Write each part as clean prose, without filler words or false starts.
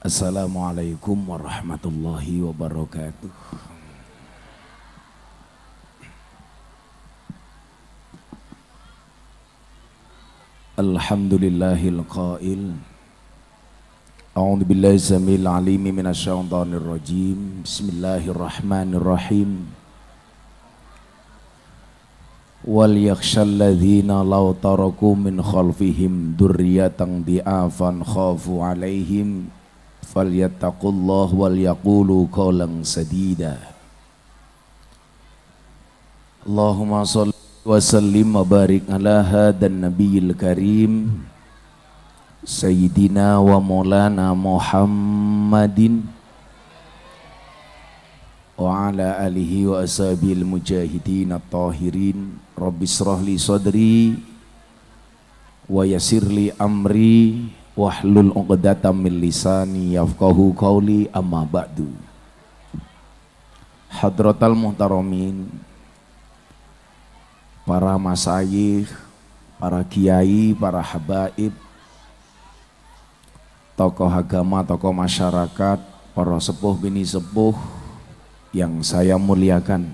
Assalamualaikum warahmatullahi wabarakatuh. Alhamdulillahil qail. A'udzu billahi samil alim minasyaitonir rajim. Bismillahirrahmanirrahim. Wal yakhshal ladzina law taraku min khalfihim dzurriyyatan dhi'afan khafu 'alaihim falyattaqullah wal yaqulu qawlan sadida. Allahumma shalli wa sallim wa barik ala hadan nabiyil karim sayyidina wa maulana Muhammadin wa ala alihi wa ashabil mujahidin at-tahirin. Rabbi shrah li sadri wa yassir li amri wahlul 'uqdatam min lisani yafqahu qawli, amma ba'du. Hadratal muhtaramin, para masyayikh, para kiai, para habaib, tokoh agama, tokoh masyarakat, para sepuh bini sepuh yang saya muliakan,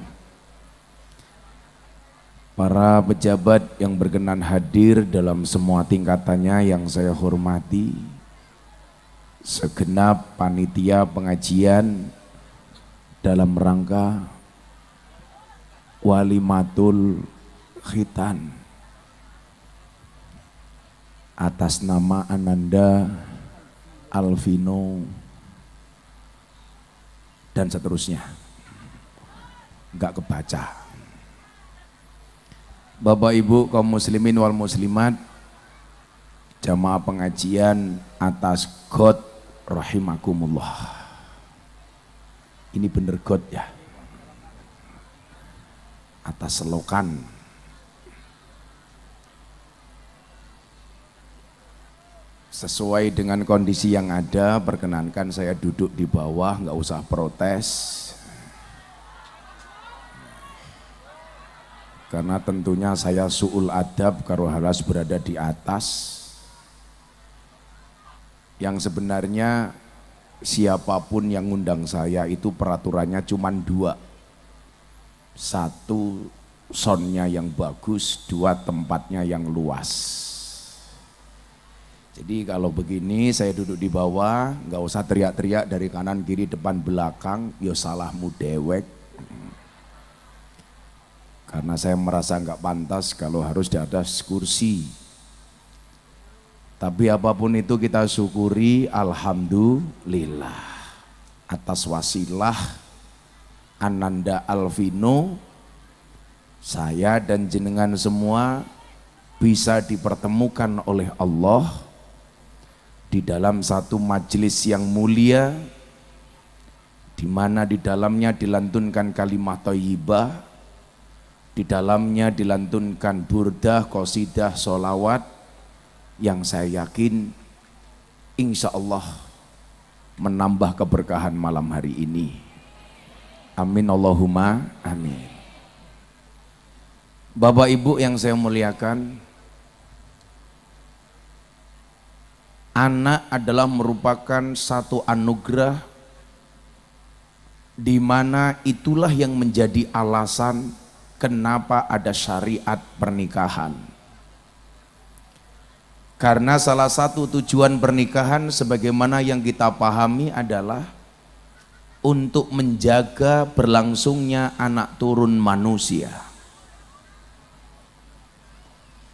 para pejabat yang berkenan hadir dalam semua tingkatannya yang saya hormati, segenap panitia pengajian dalam rangka walimatul khitan atas nama Ananda Alvino dan seterusnya, enggak kebaca. Bapak Ibu kaum muslimin wal muslimat, jamaah pengajian atas God rahimakumullah. Ini bener God ya, atas selokan. Sesuai dengan kondisi yang ada, perkenankan saya duduk di bawah, nggak usah protes. Karena tentunya saya su'ul adab kalau harus berada di atas. Yang sebenarnya siapapun yang ngundang saya itu peraturannya cuma dua. Satu, soundnya yang bagus. Dua, tempatnya yang luas. Jadi kalau begini saya duduk di bawah, nggak usah teriak-teriak dari kanan kiri depan belakang, yo salahmu dewek. Karena saya merasa nggak pantas kalau harus di atas kursi. Tapi apapun itu kita syukuri, alhamdulillah atas wasilah Ananda Alvino, saya dan jenengan semua bisa dipertemukan oleh Allah di dalam satu majelis yang mulia, di mana di dalamnya dilantunkan kalimat thayyibah, di dalamnya dilantunkan burdah, qasidah, sholawat yang saya yakin insya Allah menambah keberkahan malam hari ini. Amin Allahumma amin. Bapak Ibu yang saya muliakan, anak adalah merupakan satu anugerah di mana itulah yang menjadi alasan kenapa ada syariat pernikahan. Karena salah satu tujuan pernikahan sebagaimana yang kita pahami adalah untuk menjaga berlangsungnya anak turun manusia.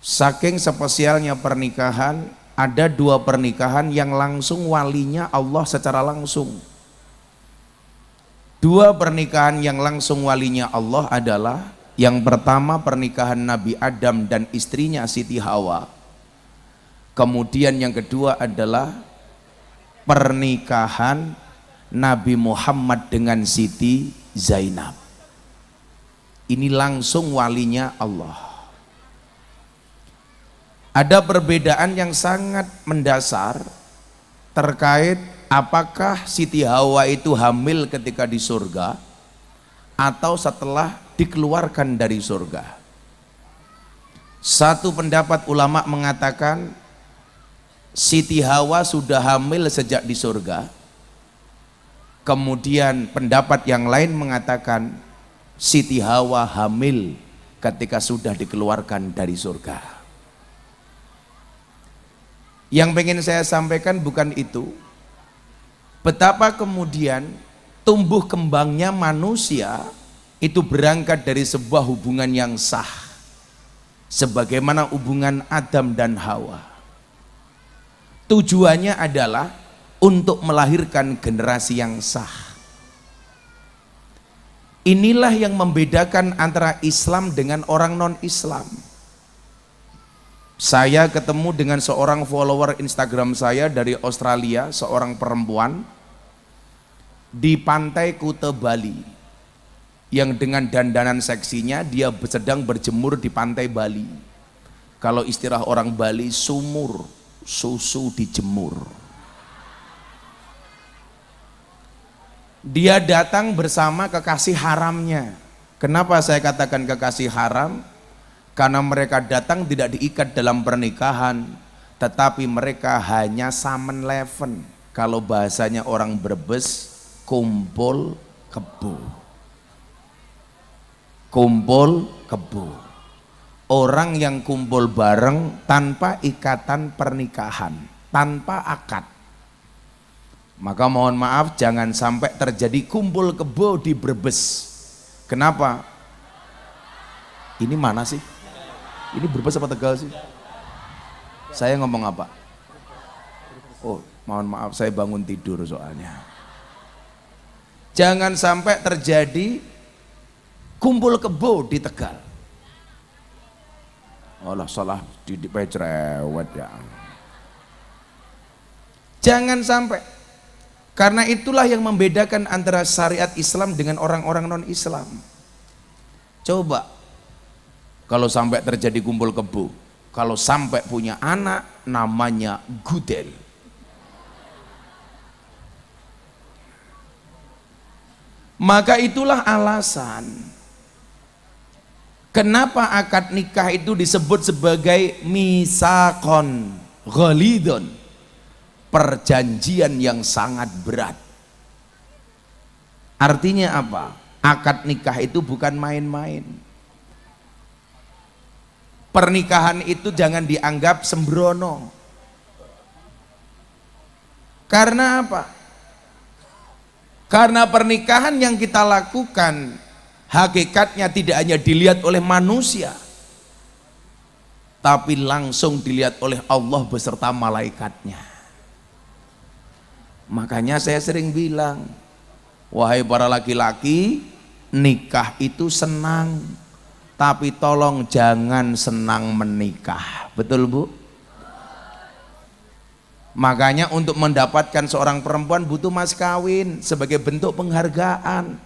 Saking spesialnya pernikahan, ada dua pernikahan yang langsung walinya Allah secara langsung. Dua pernikahan yang langsung walinya Allah adalah yang pertama pernikahan Nabi Adam dan istrinya Siti Hawa. Kemudian yang kedua adalah pernikahan Nabi Muhammad dengan Siti Zainab. Ini langsung walinya Allah. Ada perbedaan yang sangat mendasar terkait apakah Siti Hawa itu hamil ketika di surga atau setelah dikeluarkan dari surga. Satu pendapat ulama mengatakan Siti Hawa sudah hamil sejak di surga, Kemudian pendapat yang lain mengatakan Siti Hawa hamil ketika sudah dikeluarkan dari surga. Yang pengen saya sampaikan bukan itu, betapa kemudian tumbuh kembangnya manusia itu berangkat dari sebuah hubungan yang sah, sebagaimana hubungan Adam dan Hawa. Tujuannya adalah untuk melahirkan generasi yang sah. Inilah yang membedakan antara Islam dengan orang non-Islam. Saya ketemu dengan seorang follower Instagram saya dari Australia, seorang perempuan di pantai Kuta Bali, yang dengan dandanan seksinya dia sedang berjemur di pantai Bali. Kalau istilah orang Bali, sumur, susu dijemur. Dia datang bersama kekasih haramnya. Kenapa saya katakan kekasih haram? Karena mereka datang tidak diikat dalam pernikahan, tetapi mereka hanya samen leven. Kalau bahasanya orang Brebes, kumpul kebo. Kumpul kebo. Orang yang kumpul bareng tanpa ikatan pernikahan, tanpa akad. Maka mohon maaf, jangan sampai terjadi kumpul kebo di Brebes. Kenapa? Ini mana sih? Ini Brebes apa Tegal sih? Saya ngomong apa? Oh, mohon maaf, saya bangun tidur soalnya. Jangan sampai terjadi kumpul kebo di Tegal. Allah salah didik cerewet ya. Jangan sampai. Karena itulah yang membedakan antara syariat Islam dengan orang-orang non-Islam. Coba kalau sampai terjadi kumpul kebo, kalau sampai punya anak namanya gudel. Maka itulah alasan kenapa akad nikah itu disebut sebagai misakon ghalidun, perjanjian yang sangat berat. Artinya apa? Akad nikah itu bukan main-main. Pernikahan itu jangan dianggap sembrono. Karena apa? Karena pernikahan yang kita lakukan hakikatnya tidak hanya dilihat oleh manusia, tapi langsung dilihat oleh Allah beserta malaikatnya. Makanya saya sering bilang, wahai para laki-laki, nikah itu senang, tapi tolong jangan senang menikah. Betul Bu? Makanya untuk mendapatkan seorang perempuan butuh mas kawin sebagai bentuk penghargaan.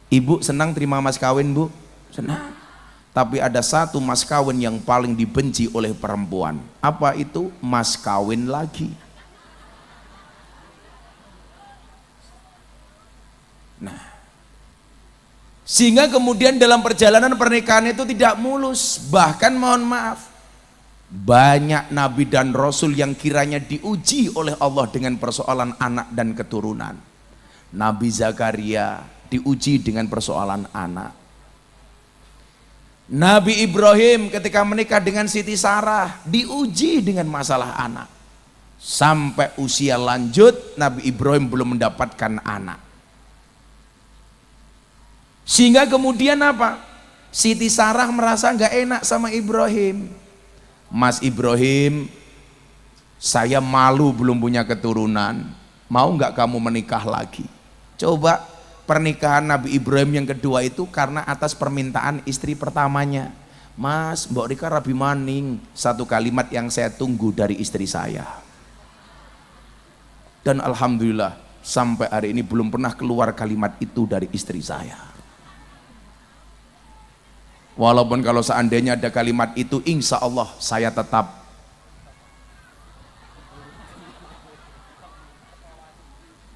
Ibu senang terima mas kawin Bu? Senang. Tapi ada satu mas kawin yang paling dibenci oleh perempuan. Apa itu? Mas kawin lagi. Nah, sehingga kemudian dalam perjalanan pernikahan itu tidak mulus. Bahkan mohon maaf, banyak nabi dan rasul yang kiranya diuji oleh Allah dengan persoalan anak dan keturunan. Nabi Zakaria diuji dengan persoalan anak. Nabi Ibrahim ketika menikah dengan Siti Sarah diuji dengan masalah anak. Sampai usia lanjut Nabi Ibrahim belum mendapatkan anak. Sehingga kemudian apa? Siti Sarah merasa nggak enak sama Ibrahim. Mas Ibrahim, saya malu belum punya keturunan. Mau nggak kamu menikah lagi? Coba pernikahan Nabi Ibrahim yang kedua itu karena atas permintaan istri pertamanya. Mas, Mbok Rika Rabi Maning, satu kalimat yang saya tunggu dari istri saya. Dan alhamdulillah sampai hari ini belum pernah keluar kalimat itu dari istri saya. Walaupun kalau seandainya ada kalimat itu, insya Allah saya tetap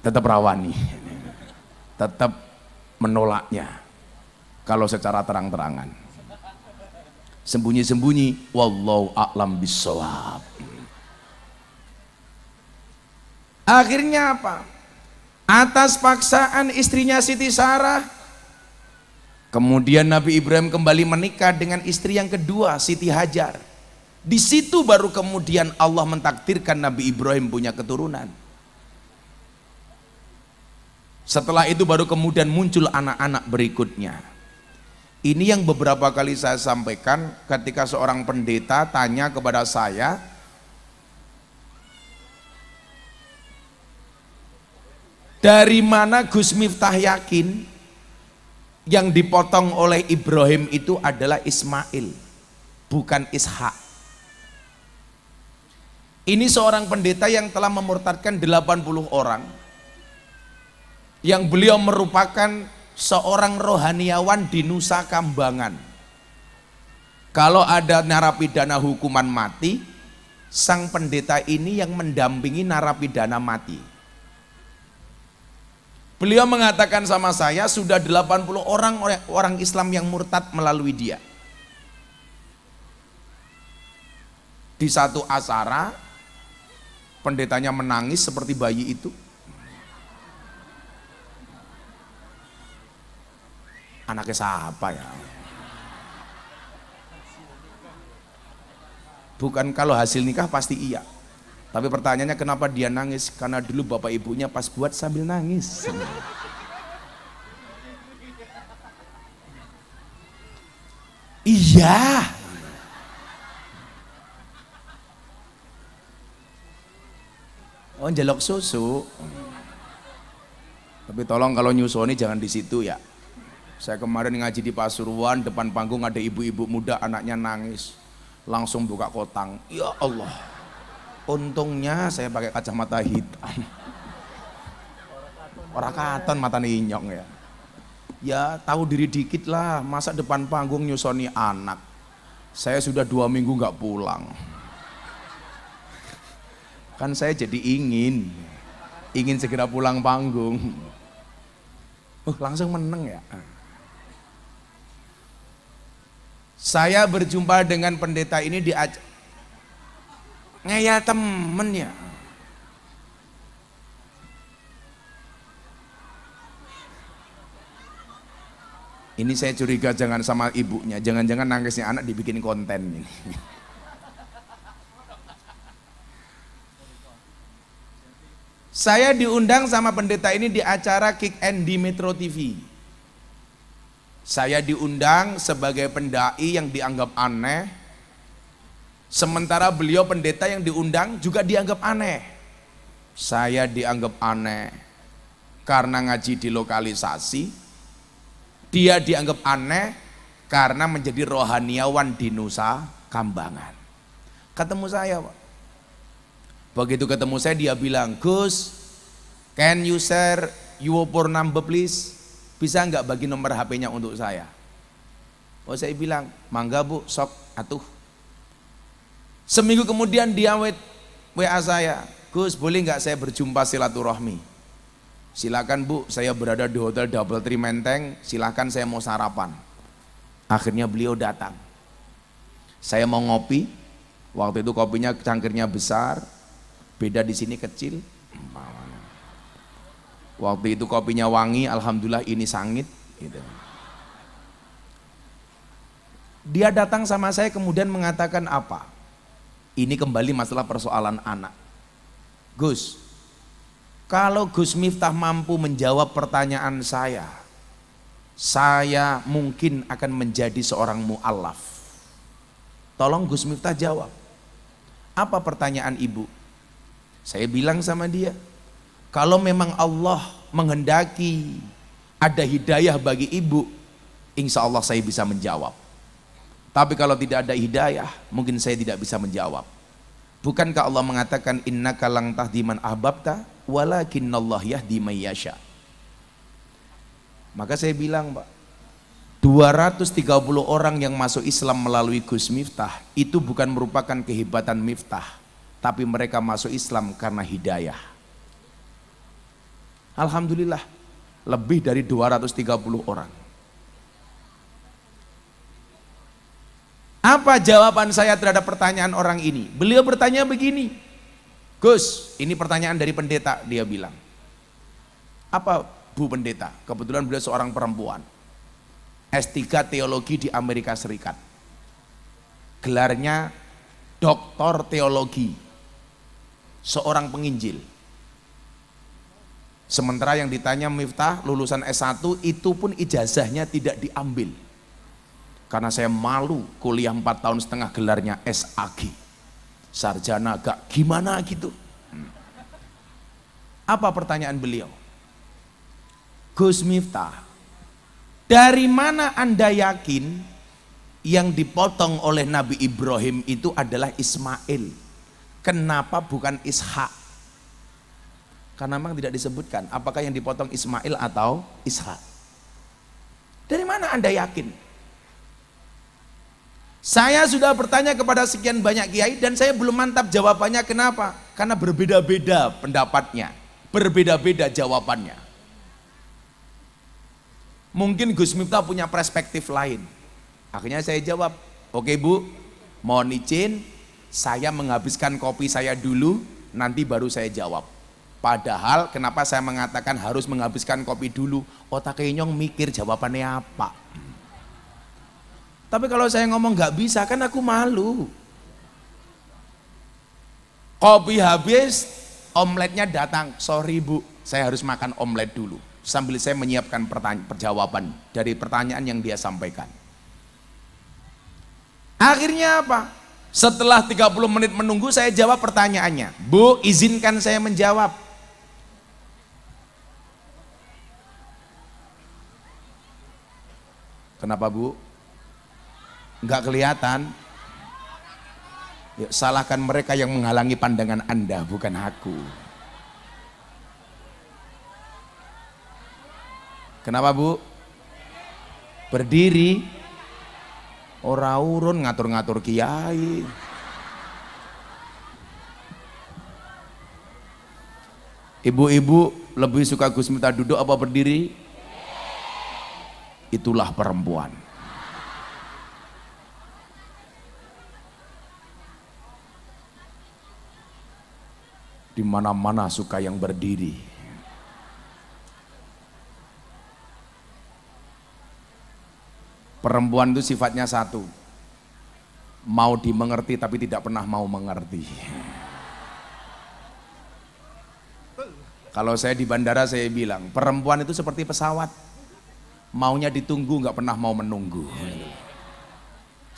rawani, tetap menolaknya kalau secara terang-terangan. Sembunyi-sembunyi, wallahu a'lam bissawab. Akhirnya apa? Atas paksaan istrinya Siti Sarah, kemudian Nabi Ibrahim kembali menikah dengan istri yang kedua, Siti Hajar. Di situ baru kemudian Allah mentakdirkan Nabi Ibrahim punya keturunan. Setelah itu baru kemudian muncul anak-anak berikutnya. Ini yang beberapa kali saya sampaikan ketika seorang pendeta tanya kepada saya, dari mana Gus Miftah yakin yang dipotong oleh Ibrahim itu adalah Ismail, bukan Ishak? Ini seorang pendeta yang telah memurtadkan 80 orang, yang beliau merupakan seorang rohaniawan di Nusa Kambangan. Kalau ada narapidana hukuman mati, sang pendeta ini yang mendampingi narapidana mati. Beliau mengatakan sama saya, sudah 80 orang Islam yang murtad melalui dia. Di satu acara, pendetanya menangis seperti bayi itu. Anaknya siapa ya? Bukan, kalau hasil nikah pasti iya. Tapi pertanyaannya kenapa dia nangis? Karena dulu bapak ibunya pas buat sambil nangis. Iya. Oh, jelok susu. Tapi tolong kalau nyusoni jangan di situ ya. Saya kemarin ngaji di Pasuruan, depan panggung ada ibu-ibu muda, anaknya nangis. Langsung buka kotang. Ya Allah. Untungnya saya pakai kacamata hitam. Orang katon mata ninyong ya. Ya tahu diri dikit lah, masa depan panggung nyusoni anak. Saya sudah 2 minggu nggak pulang. Kan saya jadi ingin segera pulang panggung. Langsung meneng ya. Saya berjumpa dengan pendeta ini di ngeyel temen ya. Ini saya curiga jangan sama ibunya, jangan-jangan nangisnya anak dibikin konten ini. Saya diundang sama pendeta ini di acara Kick and di Metro TV. Saya diundang sebagai pendai yang dianggap aneh, sementara beliau pendeta yang diundang juga dianggap aneh. Saya dianggap aneh karena ngaji di lokalisasi, dia dianggap aneh karena menjadi rohaniawan di Nusa Kambangan. Ketemu saya Pak. Begitu ketemu saya dia bilang, Gus, can you share your phone number please? Bisa nggak bagi nomor HP-nya untuk saya? Oh saya bilang, mangga bu, sok atuh. Seminggu kemudian dia WA saya, Gus boleh nggak saya berjumpa silaturahmi? Silakan bu, saya berada di hotel Double Tree Menteng, silakan saya mau sarapan. Akhirnya beliau datang. Saya mau ngopi, waktu itu kopinya cangkirnya besar, beda di sini kecil. Waktu itu kopinya wangi, alhamdulillah ini sangit. Gitu. Dia datang sama saya kemudian mengatakan apa? Ini kembali masalah persoalan anak. Gus, kalau Gus Miftah mampu menjawab pertanyaan saya mungkin akan menjadi seorang mu'allaf. Tolong Gus Miftah jawab. Apa pertanyaan ibu? Saya bilang sama dia, kalau memang Allah menghendaki ada hidayah bagi ibu, insya Allah saya bisa menjawab. Tapi kalau tidak ada hidayah, mungkin saya tidak bisa menjawab. Bukankah Allah mengatakan innaka lang tahdi man ahbabta walakinnallah yahdi may yasha. Maka saya bilang, Pak, 230 orang yang masuk Islam melalui Gus Miftah itu bukan merupakan kehebatan Miftah, tapi mereka masuk Islam karena hidayah. Alhamdulillah, lebih dari 230 orang. Apa jawaban saya terhadap pertanyaan orang ini? Beliau bertanya begini, Gus, ini pertanyaan dari pendeta, dia bilang, Apa Bu Pendeta? Kebetulan beliau seorang perempuan, S3 teologi di Amerika Serikat, gelarnya doktor teologi, seorang penginjil. Sementara yang ditanya Miftah lulusan S1 itu pun ijazahnya tidak diambil. Karena saya malu kuliah 4 tahun setengah gelarnya SAG. Sarjana agak gimana gitu. Apa pertanyaan beliau? Gus Miftah, dari mana Anda yakin yang dipotong oleh Nabi Ibrahim itu adalah Ismail? Kenapa bukan Ishak? Karena memang tidak disebutkan apakah yang dipotong Ismail atau Ishak. Dari mana Anda yakin? Saya sudah bertanya kepada sekian banyak kiai dan saya belum mantap jawabannya. Kenapa? Karena berbeda-beda pendapatnya, berbeda-beda jawabannya. Mungkin Gus Miftah punya perspektif lain. Akhirnya saya jawab, oke Bu, mohon izin saya menghabiskan kopi saya dulu, nanti baru saya jawab. Padahal kenapa saya mengatakan harus menghabiskan kopi dulu? Otak Nyong mikir jawabannya apa. Tapi kalau saya ngomong nggak bisa kan aku malu. Kopi habis, omeletnya datang. Sorry Bu, saya harus makan omelet dulu. Sambil saya menyiapkan jawaban dari pertanyaan yang dia sampaikan. Akhirnya apa? Setelah 30 menit menunggu saya jawab pertanyaannya. Bu, izinkan saya menjawab. Kenapa Bu? Enggak kelihatan. Ya, salahkan mereka yang menghalangi pandangan Anda, bukan aku. Kenapa Bu? Berdiri. Ora urun ngatur-ngatur kiai. Ibu-ibu lebih suka Gus Miftah duduk apa berdiri? Itulah perempuan. Di mana-mana suka yang berdiri. Perempuan itu sifatnya satu, mau dimengerti tapi tidak pernah mau mengerti. Kalau saya di bandara saya bilang, perempuan itu seperti pesawat, maunya ditunggu nggak pernah mau menunggu.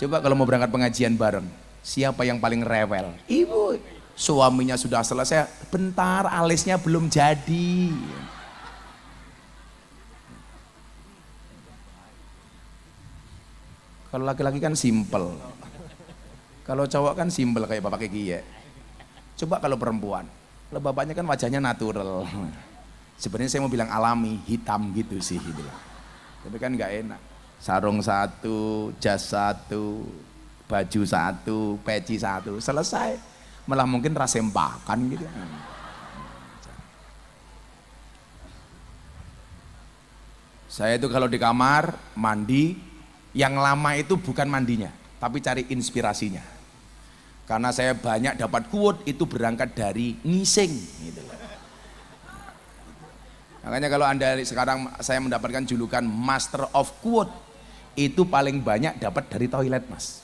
Coba kalau mau berangkat pengajian bareng, siapa yang paling rewel? Ibu, suaminya sudah selesai, bentar alisnya belum jadi. Kalau laki-laki kan simple, kalau cowok kan simple kayak bapak Kiai. Coba kalau perempuan, kalau bapaknya kan wajahnya natural. Sebenarnya saya mau bilang alami, hitam gitu sih, gitu. Tapi kan nggak enak. Sarung satu, jas satu, baju satu, peci satu, selesai. Malah mungkin rasempakan gitu. Saya itu kalau di kamar mandi, yang lama itu bukan mandinya, tapi cari inspirasinya. Karena saya banyak dapat quote itu berangkat dari ngising gitu. Makanya kalau Anda sekarang saya mendapatkan julukan Master of Quote, itu paling banyak dapat dari toilet Mas.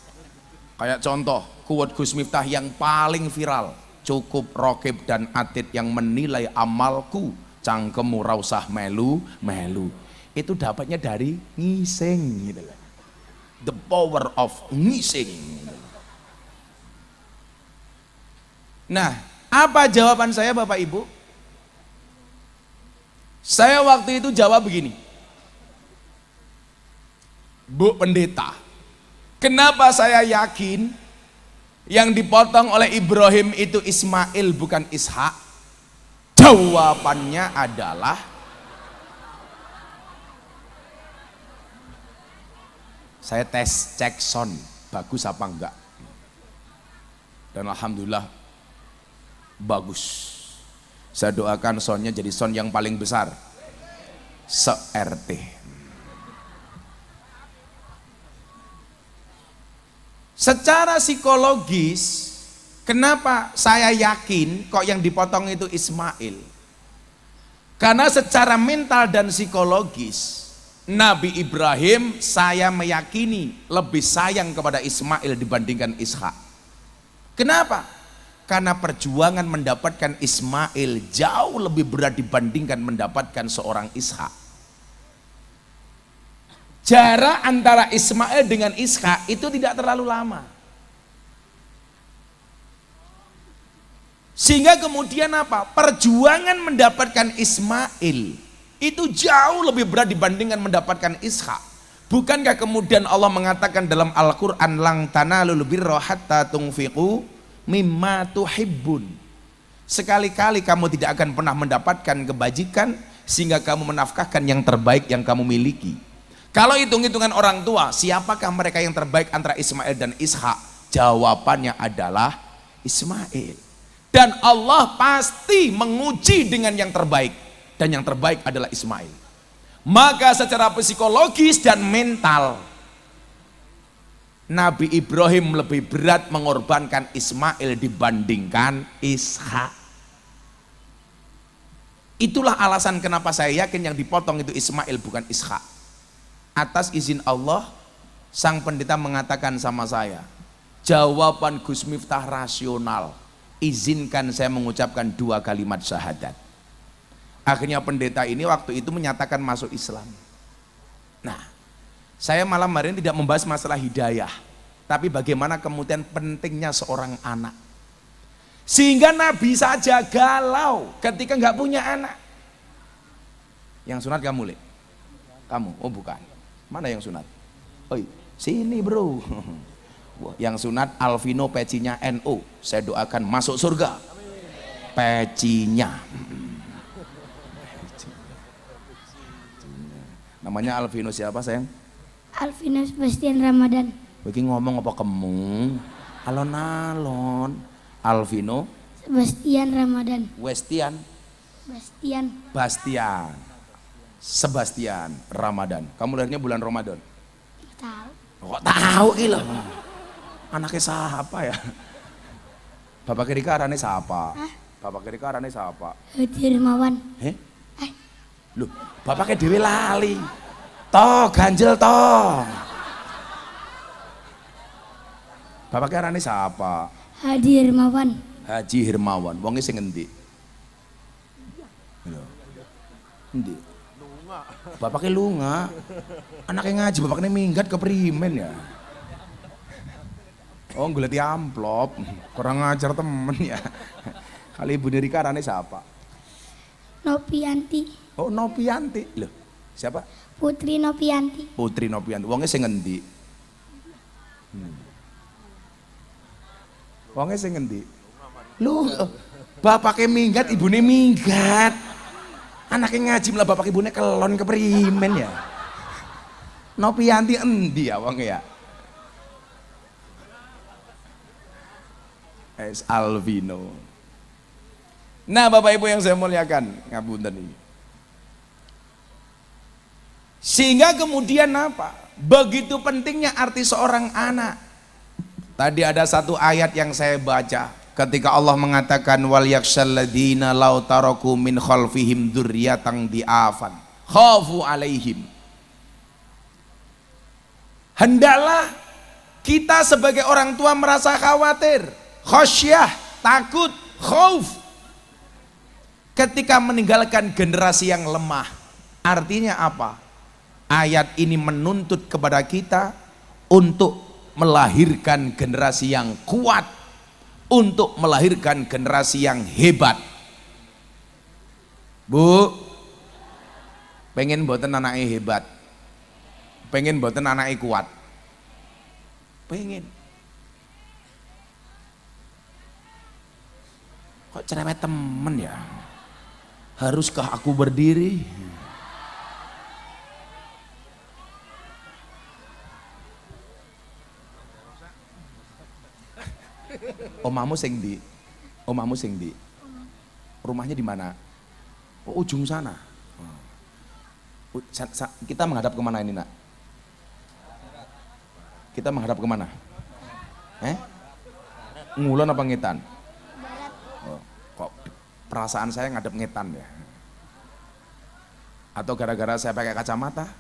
Kayak contoh quote Gus Miftah yang paling viral, cukup rokib dan atid yang menilai amalku, cangkemmu rausah melu melu. Itu dapatnya dari ngising gitu. The power of ngising. Nah, apa jawaban saya Bapak Ibu? Saya waktu itu jawab begini, Bu Pendeta, kenapa saya yakin yang dipotong oleh Ibrahim itu Ismail bukan Ishak? Jawabannya adalah saya tes cek sound bagus apa enggak, dan alhamdulillah bagus. Saya doakan soundnya jadi sound yang paling besar se-RT. Secara psikologis, kenapa saya yakin kok yang dipotong itu Ismail? Karena secara mental dan psikologis Nabi Ibrahim saya meyakini lebih sayang kepada Ismail dibandingkan Ishak. Kenapa? Karena perjuangan mendapatkan Ismail jauh lebih berat dibandingkan mendapatkan seorang Ishak. Jarak antara Ismail dengan Ishak itu tidak terlalu lama. Sehingga kemudian apa? Perjuangan mendapatkan Ismail itu jauh lebih berat dibandingkan mendapatkan Ishak. Bukankah kemudian Allah mengatakan dalam Al-Quran, lang tanalul birra hatta tunfiqu mimma tuhibbun. Sekali-kali kamu tidak akan pernah mendapatkan kebajikan sehingga kamu menafkahkan yang terbaik yang kamu miliki. Kalau hitung-hitungan orang tua, siapakah mereka yang terbaik antara Ismail dan Ishak? Jawabannya adalah Ismail. Dan Allah pasti menguji dengan yang terbaik, dan yang terbaik adalah Ismail. Maka secara psikologis dan mental Nabi Ibrahim lebih berat mengorbankan Ismail dibandingkan Ishak. Itulah alasan kenapa saya yakin yang dipotong itu Ismail bukan Ishak. Atas izin Allah, sang pendeta mengatakan sama saya, jawaban Gus Miftah rasional, izinkan saya mengucapkan 2 kalimat syahadat. Akhirnya pendeta ini waktu itu menyatakan masuk Islam. Nah, saya malam hari ini tidak membahas masalah hidayah, tapi bagaimana kemudian pentingnya seorang anak. Sehingga Nabi saja galau ketika nggak punya anak. Yang sunat kamu, Le? Kamu? Oh bukan. Mana yang sunat? Oh sini bro. Yang sunat Alvino pecinya NU. Saya doakan masuk surga. Pecinya. Namanya Alvino siapa sayang? Alvino Sebastian Ramadan. Bagi ngomong apa kamu? Alon-alon. Alvino Sebastian Ramadan. Westian Bastian. Sebastian Ramadan. Kamu lahirnya bulan Ramadan? Tahu. Kok tahu gila? Anaknya siapa ya? Bapak kiri arane siapa? Hah? Bapak kiri arane siapa? Hadi Hermawan. Loh, bapaknya dewe lali. Toh, ganjel toh. Bapaknya arane siapa? Hadi Hermawan. Haji Hermawan. Wongnya sing ngendi? Endi? Bapaknya lunga. Anaknya ngaji, bapaknya minggat ke primen ya. Oh, nguleti amplop. Kurang ngajar temen ya. Kali ibu Rika arane siapa? Nopianti. Oh, Nopianti. Loh, siapa? Putri Nopianti. Putri Nopianti. Wongnya sing ngendi? Wongnya sing ngendi? Lu, bapaknya minggat, ibunya minggat. Anaknya ngaji malah bapak ibunya kelon ke primen ya. Nopianti endi ya wongnya ya? Alvino. Nah Bapak Ibu yang saya muliakan, ngapunten ini. Sehingga kemudian apa? Begitu pentingnya arti seorang anak. Tadi ada satu ayat yang saya baca ketika Allah mengatakan wal yakshal ladina law taraku min khalfihim dzurriyyatan di'afan khafu alaihim. Hendaklah kita sebagai orang tua merasa khawatir, khasyah, takut, khauf ketika meninggalkan generasi yang lemah. Artinya apa? Ayat ini menuntut kepada kita untuk melahirkan generasi yang kuat, untuk melahirkan generasi yang hebat. Bu, pengen mboten anaknya hebat, pengen mboten anaknya kuat, pengen. Kok cerewet temen ya? Haruskah aku berdiri? Omamu sing di? Omamu sing di? Rumahnya di mana? Oh, ujung sana. Kita menghadap kemana ini nak? Kita menghadap kemana? Ngulon apa ngetan? Oh, kok perasaan saya ngadep ngetan ya? Atau gara-gara saya pakai kacamata?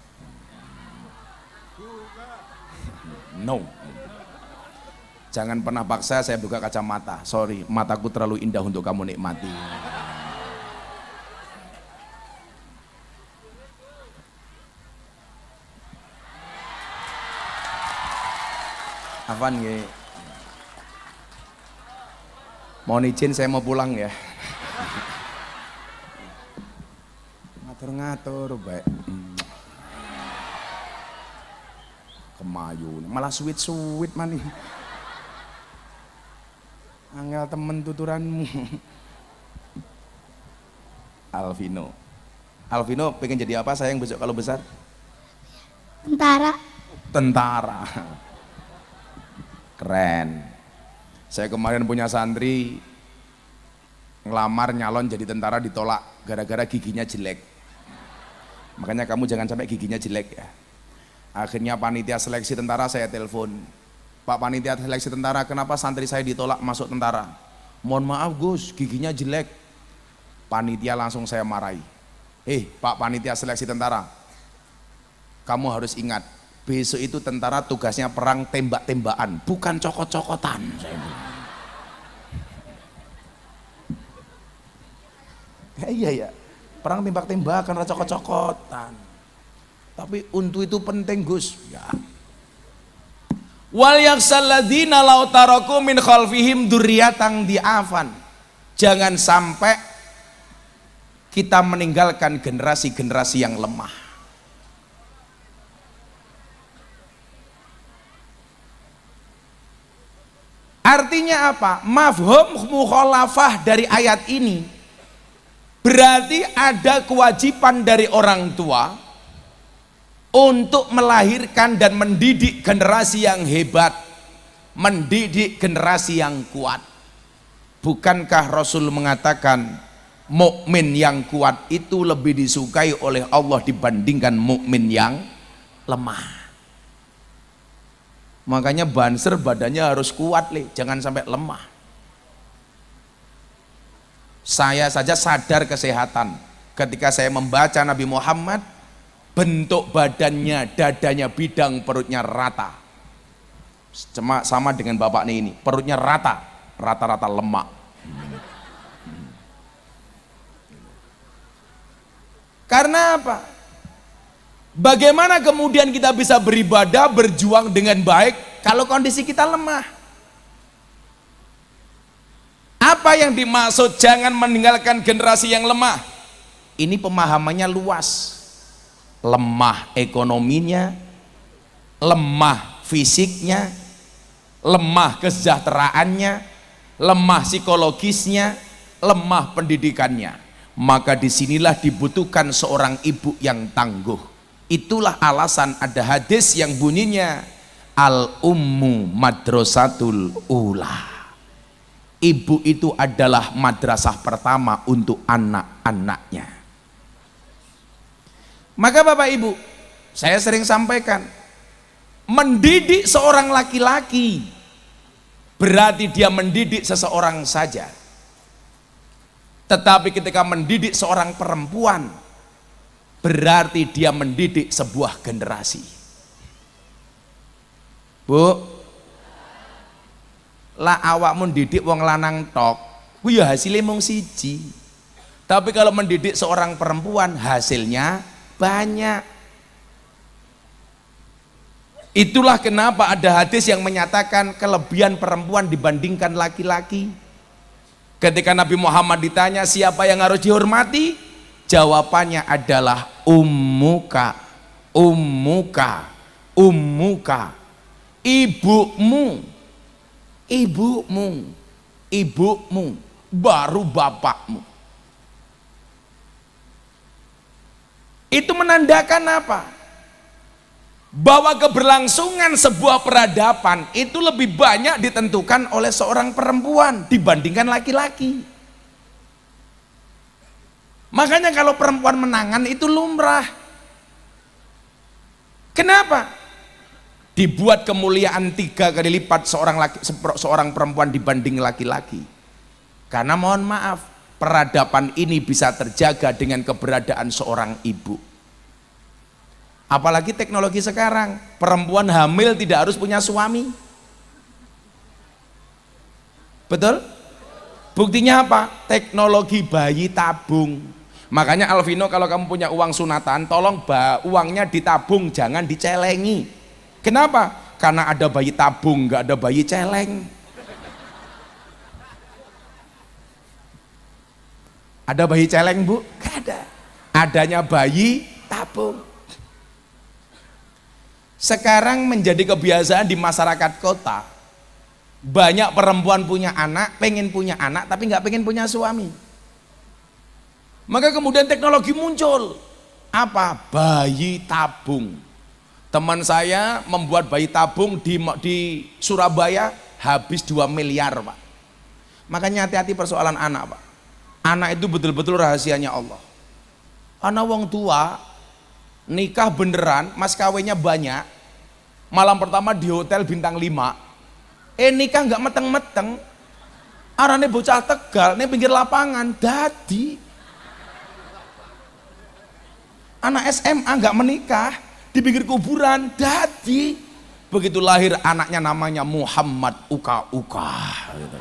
No. Jangan pernah paksa saya buka kacamata. Sorry, mataku terlalu indah untuk kamu nikmati. Afan ya. Mohon izin saya mau pulang ya. Ngatur-ngatur baik. Kemayu, malah sweet manih. Angel temen tuturanmu. Alvino pengen jadi apa sayang besok kalau besar? Tentara. Keren. Saya kemarin punya santri ngelamar nyalon jadi tentara ditolak gara-gara giginya jelek. Makanya kamu jangan sampai giginya jelek ya. Akhirnya panitia seleksi tentara saya telepon. Pak panitia seleksi tentara, kenapa santri saya ditolak masuk tentara? Mohon maaf Gus, giginya jelek. Panitia langsung saya marahi. Pak panitia seleksi tentara, kamu harus ingat, besok itu tentara tugasnya perang tembak-tembakan, bukan cokot-cokotan. Saya bilang. Iya ya, perang tembak-tembakan, cokot-cokotan. Tapi untuk itu penting Gus. Ya. Wal yaksal ladzina law taraku min khalfihim dzurriyyatan di'afan. Jangan sampai kita meninggalkan generasi-generasi yang lemah. Artinya apa? Mafhum mukhalafah dari ayat ini berarti ada kewajiban dari orang tua untuk melahirkan dan mendidik generasi yang hebat, mendidik generasi yang kuat. Bukankah Rasul mengatakan mukmin yang kuat itu lebih disukai oleh Allah dibandingkan mukmin yang lemah? Makanya banser badannya harus kuat, jangan sampai lemah. Saya saja sadar kesehatan ketika saya membaca Nabi Muhammad, bentuk badannya, dadanya bidang, perutnya rata. Cuma sama dengan bapak ini, perutnya rata-rata lemak. Karena apa? Bagaimana kemudian kita bisa beribadah, berjuang dengan baik kalau kondisi kita lemah? Apa yang dimaksud jangan meninggalkan generasi yang lemah? Ini pemahamannya luas. Lemah ekonominya, lemah fisiknya, lemah kesejahteraannya, lemah psikologisnya, lemah pendidikannya. Maka disinilah dibutuhkan seorang ibu yang tangguh. Itulah alasan ada hadis yang bunyinya al-ummu madrasatul ula. Ibu itu adalah madrasah pertama untuk anak-anaknya. Maka Bapak Ibu, saya sering sampaikan, mendidik seorang laki-laki berarti dia mendidik seseorang saja. Tetapi ketika mendidik seorang perempuan berarti dia mendidik sebuah generasi. Bu, lah awak mendidik wong lanang tok, ku ya hasilnya mung siji. Tapi kalau mendidik seorang perempuan hasilnya banyak. Itulah kenapa ada hadis yang menyatakan kelebihan perempuan dibandingkan laki-laki. Ketika Nabi Muhammad ditanya siapa yang harus dihormati, jawabannya adalah ummuka, ummuka, ummuka, ibumu, ibumu, ibumu, baru bapakmu. Itu menandakan apa? Bahwa keberlangsungan sebuah peradaban itu lebih banyak ditentukan oleh seorang perempuan dibandingkan laki-laki. Makanya kalau perempuan menangan itu lumrah. Kenapa? Dibuat kemuliaan 3 kali lipat seorang perempuan dibanding laki-laki. Karena mohon maaf, peradaban ini bisa terjaga dengan keberadaan seorang ibu. Apalagi teknologi sekarang, perempuan hamil tidak harus punya suami. Betul? Buktinya apa? Teknologi bayi tabung. Makanya Alvino, kalau kamu punya uang sunatan, tolong uangnya ditabung, jangan dicelengi. Kenapa? Karena ada bayi tabung, nggak ada bayi celeng. Ada bayi celeng, Bu? Nggak ada. Adanya bayi tabung. Sekarang menjadi kebiasaan di masyarakat kota, banyak perempuan punya anak, pengen punya anak tapi nggak pengen punya suami. Maka kemudian teknologi muncul. Apa? Bayi tabung. Teman saya membuat bayi tabung di Surabaya habis 2 miliar, Pak. Makanya hati-hati persoalan anak, Pak. Anak itu betul-betul rahasianya Allah. Anak wong tua nikah beneran, mas kawinnya banyak, malam pertama di hotel bintang 5, nikah nggak meteng-meteng, arane bocah Tegal, ini pinggir lapangan, dadi anak SMA nggak menikah, di pinggir kuburan, dadi begitu lahir anaknya namanya Muhammad Uka-Uka gitu.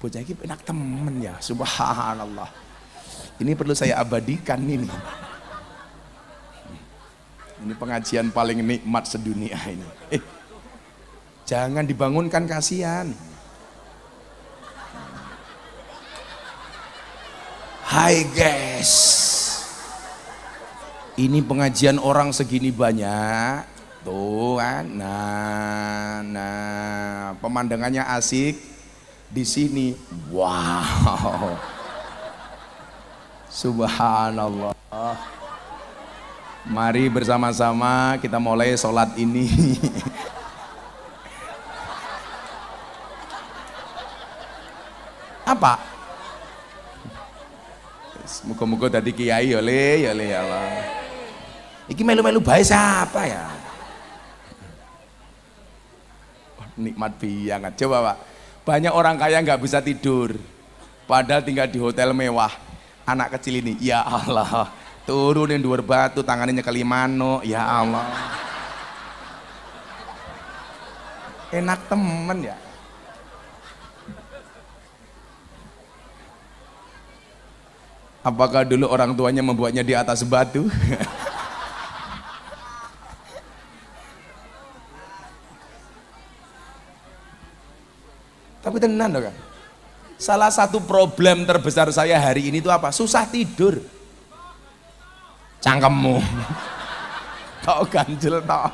Bocah ini enak temen ya, subhanallah. Ini perlu saya abadikan ini. Ini pengajian paling nikmat sedunia ini. Jangan dibangunkan, kasihan. Hai guys, ini pengajian orang segini banyak, tuh kan. Nah, pemandangannya asik. Di sini, wow, subhanallah. Mari bersama-sama kita mulai sholat ini. Apa? Muka-muka tadi kiai oleh ya Allah. Iki melu-melu bae siapa ya? Nikmat banget. Coba Pak. Banyak orang kaya nggak bisa tidur, padahal tinggal di hotel mewah. Anak kecil ini, ya Allah, turunin dhuwur batu, tangannya nyekeli mano, ya Allah. Enak temen ya. Apakah dulu orang tuanya membuatnya di atas batu? Tapi tenan loh kan. Salah satu problem terbesar saya hari ini itu apa? Susah tidur. Cangkemmu. Tau ganjel tau.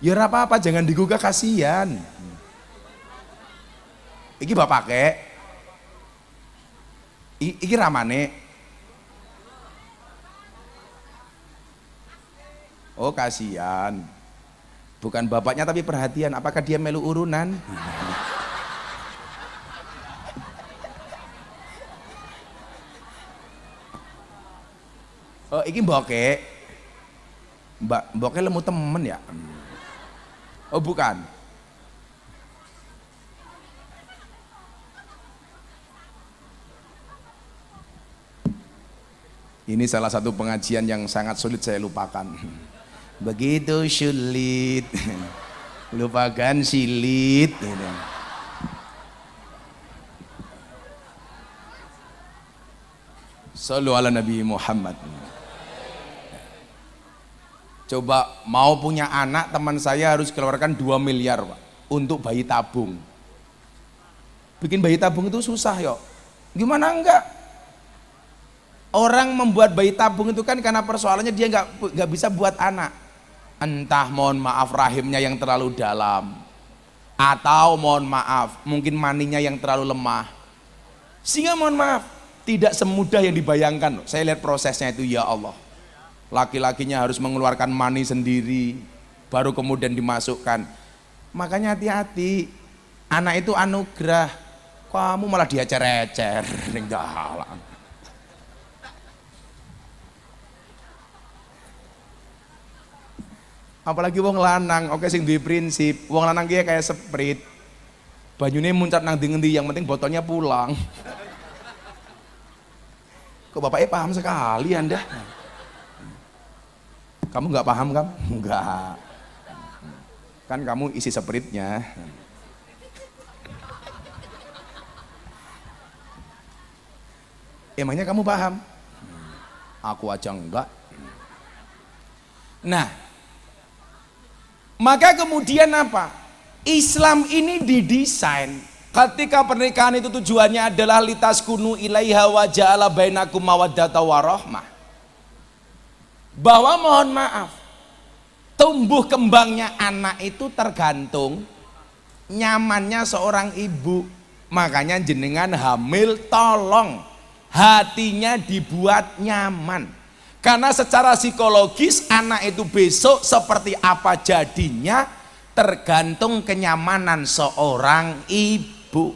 Ya ora apa-apa, jangan digugah, kasihan. Iki bapak kek. Iki ramane. Oh kasihan. Bukan bapaknya tapi perhatian, apakah dia melu urunan? Oh iki mboke. Mboke lemu temen ya? Oh bukan. Ini salah satu pengajian yang sangat sulit saya lupakan. Begitu sulit, lupakan silit. Gitu. Sallu ala Nabi Muhammad. Coba mau punya anak, teman saya harus keluarkan 2 miliar Pak, untuk bayi tabung. Bikin bayi tabung itu susah yo. Gimana enggak? Orang membuat bayi tabung itu kan karena persoalannya dia nggak bisa buat anak. Entah mohon maaf rahimnya yang terlalu dalam, atau mohon maaf mungkin maninya yang terlalu lemah, sehingga mohon maaf tidak semudah yang dibayangkan. Saya lihat prosesnya itu, ya Allah, laki-lakinya harus mengeluarkan mani sendiri baru kemudian dimasukkan. Makanya hati-hati, anak itu anugerah, kamu malah diecer-ecer. Enggak. Apalagi wong lanang, oke sing duwe prinsip, wong lanang ki kayak seprit, banyune muncat nang ndi-endi, yang penting botolnya pulang. Kok bapaknya paham sekali Anda? Kamu nggak paham kan? Enggak. Kan kamu isi spritnya. Emangnya kamu paham? Aku aja enggak. Nah, maka kemudian apa? Islam ini didesain ketika pernikahan itu tujuannya adalah litaskunu ilaiha wa ja'ala bainakum mawaddata warahmah. Bahwa mohon maaf, tumbuh kembangnya anak itu tergantung nyamannya seorang ibu. Makanya jenengan hamil tolong hatinya dibuat nyaman, karena secara psikologis anak itu besok seperti apa jadinya tergantung kenyamanan seorang ibu.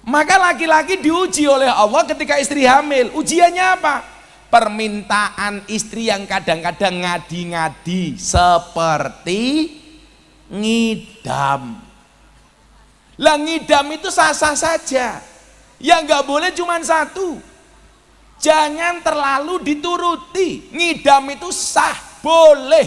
Maka laki-laki diuji oleh Allah ketika istri hamil. Ujiannya apa? Permintaan istri yang kadang-kadang ngadi-ngadi seperti ngidam. Lah ngidam itu sah-sah saja. Yang nggak boleh cuma satu, jangan terlalu dituruti. Ngidam itu sah, boleh,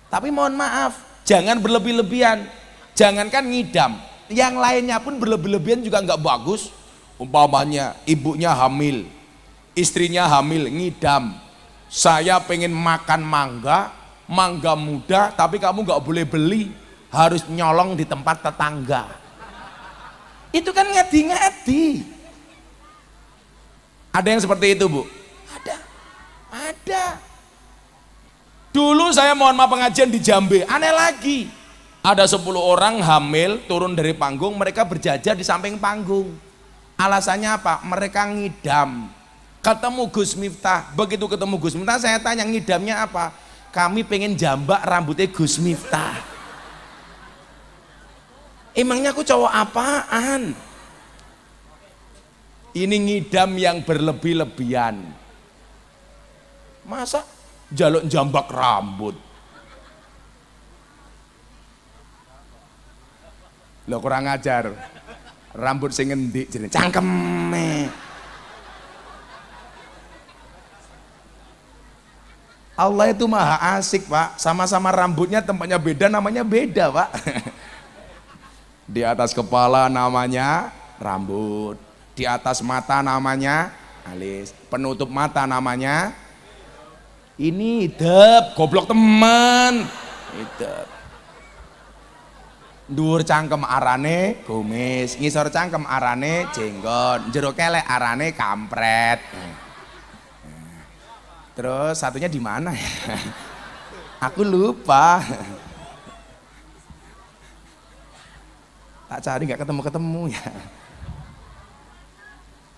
tapi mohon maaf, jangan berlebih-lebihan. Jangankan ngidam, yang lainnya pun berlebih-lebihan juga nggak bagus. Umpamanya ibunya hamil, istrinya hamil, ngidam, saya pengen makan mangga, mangga muda, tapi kamu nggak boleh beli, harus nyolong di tempat tetangga. Itu kan ngadi-ngadi. Ada yang seperti itu, Bu? Ada. Dulu saya mohon maaf pengajian di Jambe, aneh lagi. Ada 10 orang hamil turun dari panggung, mereka berjajar di samping panggung. Alasannya apa? Mereka ngidam. Ketemu Gus Miftah, begitu ketemu Gus Miftah saya tanya ngidamnya apa? Kami pengen jambak rambutnya Gus Miftah. Emangnya aku cowok apaan? Ini ngidam yang berlebih-lebihan. Masa jaluk jambak rambut? Lo kurang ajar. Rambut sing ngendi jenenge cangkeme. Allah itu maha asik, Pak. Sama-sama rambutnya tempatnya beda, namanya beda, Pak. Di atas kepala namanya rambut, di atas mata namanya alis, penutup mata namanya ini hidep, goblok teman, hidep. Dhuwur cangkem arane kumis, ngisor cangkem arane jenggot, jero kelek arane kampret. Terus satunya di mana ya? Aku lupa. Tak cari nggak ketemu ya.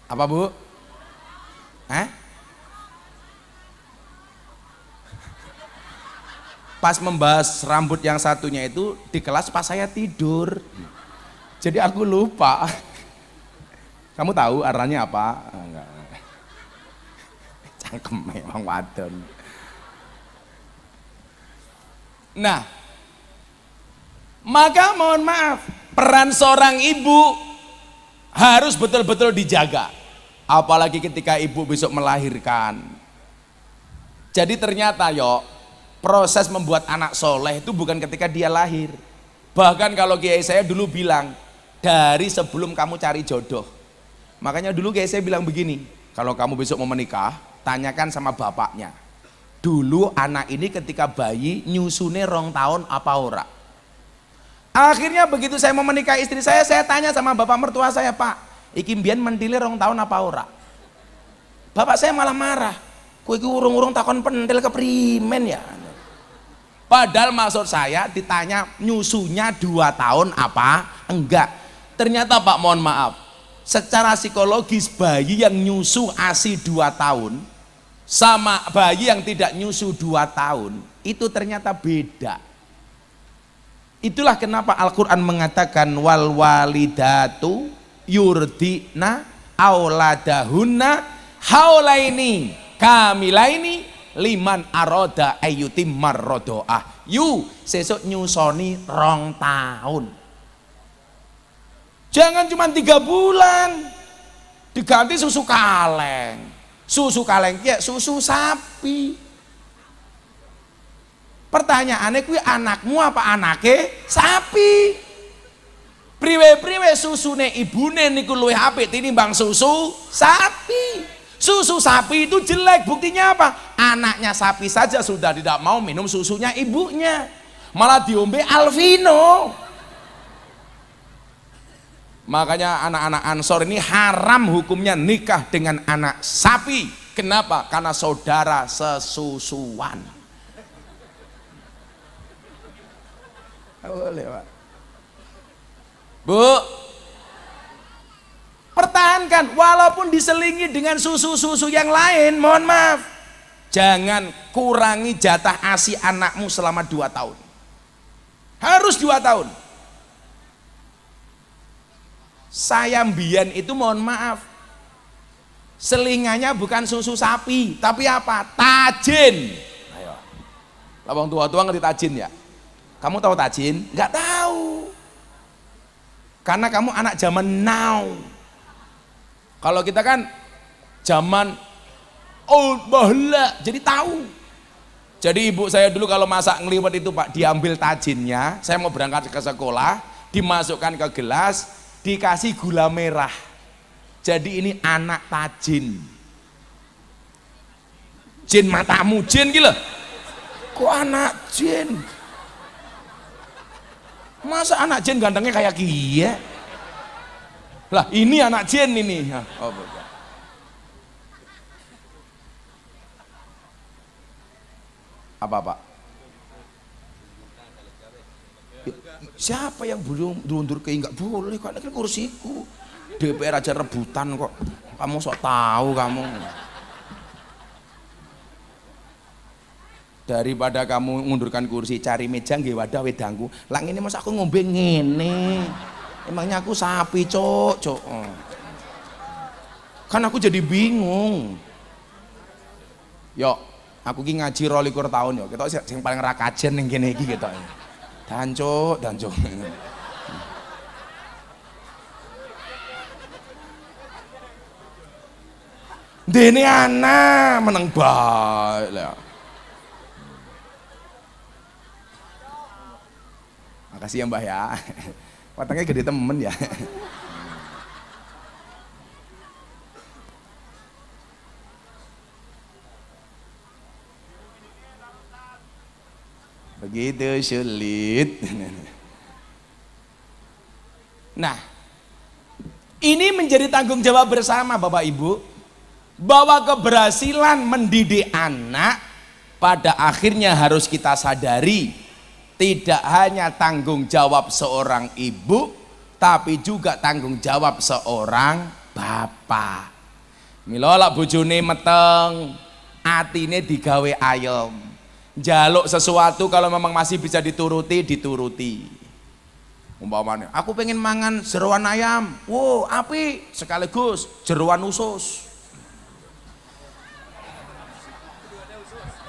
Apa, Bu? Pas membahas rambut yang satunya itu di kelas pas saya tidur. Jadi aku lupa. Kamu tahu arahnya apa? Enggak. Cangkem memang wadon. Nah, maka mohon maaf, peran seorang ibu harus betul-betul dijaga, apalagi ketika ibu besok melahirkan. Jadi ternyata proses membuat anak soleh itu bukan ketika dia lahir. Bahkan kalau kiai saya dulu bilang, dari sebelum kamu cari jodoh. Makanya dulu kiai saya bilang begini, kalau kamu besok mau menikah, tanyakan sama bapaknya, dulu anak ini ketika bayi nyusune 2 tahun apa ora. Akhirnya begitu saya mau menikah istri saya tanya sama bapak mertua saya, Pak, iki mbiyen mentile 2 tahun apa ora? Bapak saya malah marah, kowe iki urung-urung takon pentil keprimen ya. Padahal maksud saya ditanya nyusunya 2 tahun apa enggak. Ternyata Pak, mohon maaf, secara psikologis bayi yang nyusu ASI 2 tahun sama bayi yang tidak nyusu 2 tahun itu ternyata beda. Itulah kenapa Al-Quran mengatakan wal walidatu yurdina auladahunna haulaini kamilaini liman aroda ayyutim marrodoah. Yu sesuk nyusoni 2 tahun. Jangan cuma 3 bulan diganti susu kaleng. Susu kaleng ya susu sapi. Pertanyaannya kuwi anakmu apa anake sapi? Priwe-priwe susune ibune niku luwih apik tinimbang susu sapi. Susu sapi itu jelek, buktinya apa? Anaknya sapi saja sudah tidak mau minum susunya ibunya, malah diombe Alvino. Makanya anak-anak Ansor ini haram hukumnya nikah dengan anak sapi. Kenapa? Karena saudara sesusuan. Boleh, Pak. Bu, pertahankan walaupun diselingi dengan susu-susu yang lain. Mohon maaf, jangan kurangi jatah ASI anakmu selama 2 tahun. Harus 2 tahun. Saya mbiyen itu mohon maaf, selingannya bukan susu sapi tapi apa? Tajin. Ayo, lawang tua-tua ngerti tajin ya? Kamu tahu tajin? Nggak tahu, karena kamu anak zaman now. Kalau kita kan zaman old bahla, jadi tahu. Jadi ibu saya dulu kalau masak ngeliwet itu Pak, diambil tajinnya, saya mau berangkat ke sekolah, dimasukkan ke gelas, dikasih gula merah. Jadi ini anak tajin. Jin matamu, jin gila. Kok anak jin? Masa anak jin gantengnya kayak kia? Lah ini anak jin ini. Oh, bukan. Apa Pak? Siapa yang belum diundur ke nggak boleh, kok ini kan kursiku. DPR aja rebutan kok. Kamu sok tahu kamu. Daripada kamu ngundurkan kursi, cari meja nggih wadah wedangku. Lah ngene mas aku ngombe ngene. Emangnya aku sapi, Cok. Kan aku jadi bingung. Yo, aku ki ngaji 22 tahun yo. Ketok sing paling ra kajen ning kene iki ketok. Dancuk. Dene anak meneng bae lah. Makasih ya Mbah ya. Watangnya gede temen ya. Begitu sulit. Nah, ini menjadi tanggung jawab bersama Bapak Ibu, bahwa keberhasilan mendidik anak pada akhirnya harus kita sadari tidak hanya tanggung jawab seorang ibu, tapi juga tanggung jawab seorang bapak. Mila lak bojone meteng, atine digawe ayem. Jaluk sesuatu kalau memang masih bisa dituruti. Umpamanya, aku pengen mangan jeroan ayam. Wow, api sekaligus jeroan usus.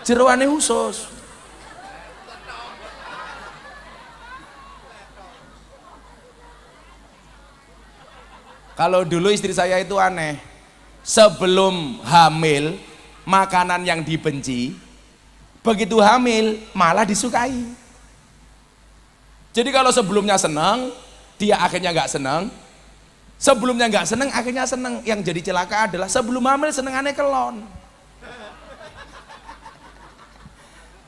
Jeroane usus. Kalau dulu istri saya itu aneh, sebelum hamil makanan yang dibenci, begitu hamil malah disukai. Jadi kalau sebelumnya senang, dia akhirnya nggak senang. Sebelumnya nggak senang, akhirnya senang. Yang jadi celaka adalah sebelum hamil senengannya kelon.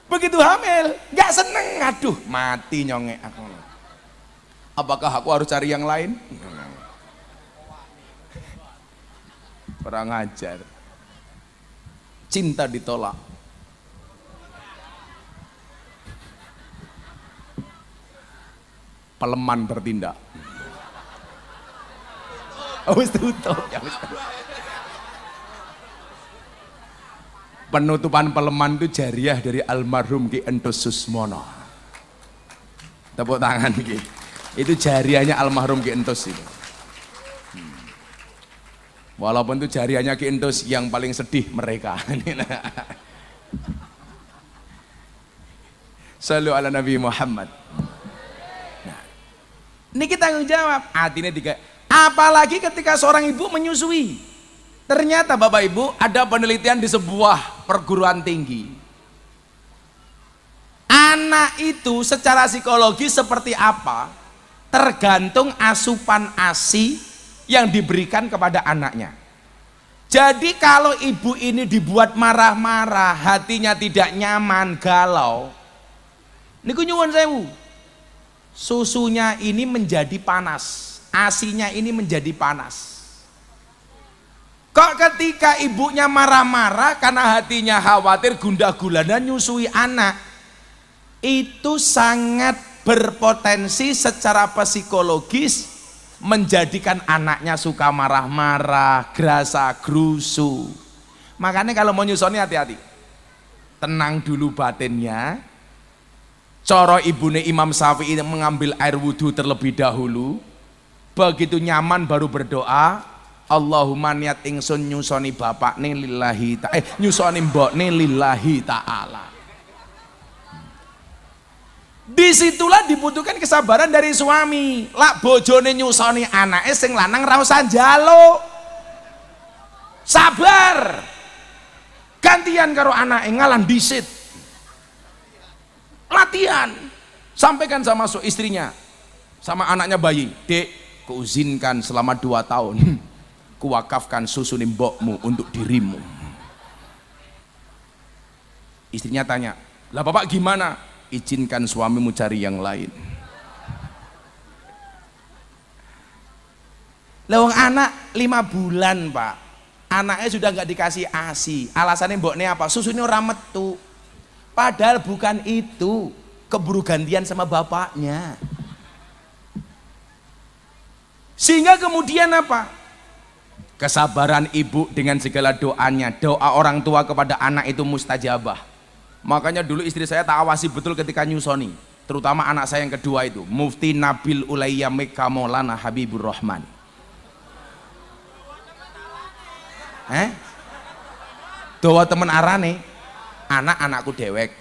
Begitu hamil nggak seneng, aduh mati nyonge aku. Apakah aku harus cari yang lain? Kurang ajar. Cinta ditolak. Peleman bertindak. Wis tutup ya wis. Penutupan peleman itu jariah dari almarhum Ki Entus Susmono. Tepuk tangan Ki. Itu jariahnya almarhum Ki Entus itu. Walaupun itu jariahnya Ki Entus, yang paling sedih mereka. Sallu ala Nabi Muhammad. Nah, Niki tanggung jawab. Artinya tiga. Apalagi ketika seorang ibu menyusui. Ternyata Bapak Ibu ada penelitian di sebuah perguruan tinggi. Anak itu secara psikologi seperti apa? Tergantung asupan ASI yang diberikan kepada anaknya. Jadi kalau ibu ini dibuat marah-marah, hatinya tidak nyaman, galau, niku nyuwun sewu, susunya ini menjadi panas, ASINya ini menjadi panas. Kok ketika ibunya marah-marah karena hatinya khawatir gundah gulana nyusui anak, itu sangat berpotensi secara psikologis menjadikan anaknya suka marah-marah, gerasa gerusu. Makanya kalau mau nyusoni hati-hati, tenang dulu batinnya. Coro ibune Imam Syafi'i mengambil air wudhu terlebih dahulu, begitu nyaman baru berdoa, Allahumma niat ingsun nyusoni bapak nih lillahi nyusoni mbok nih lillahi ta'ala. Disitulah dibutuhkan kesabaran dari suami. Lak bojone nyusoni anake sing lanang ra usah njaluk. Sabar. Gantian karo anake ngalah disit. Latihan. Sampaikan sama istrinya, sama anaknya bayi, Dek, kuizinkan selama 2 tahun kuwakafkan susu mbokmu untuk dirimu. Istrinya tanya, lah bapak gimana? Izinkan suamimu cari yang lain. Lawang anak 5 bulan pak, anaknya sudah nggak dikasih ASI. Alasannya mboknya apa? Susunya ora metu. Padahal bukan itu, keburu gantian sama bapaknya. Sehingga kemudian apa? Kesabaran ibu dengan segala doanya, doa orang tua kepada anak itu mustajabah. Makanya dulu istri saya tak awasi betul ketika nyusoni, terutama anak saya yang kedua itu, Mufti Nabil Ulayya Mekka Maulana Habibur Rahman. Doa temen arane, anak-anakku dewek,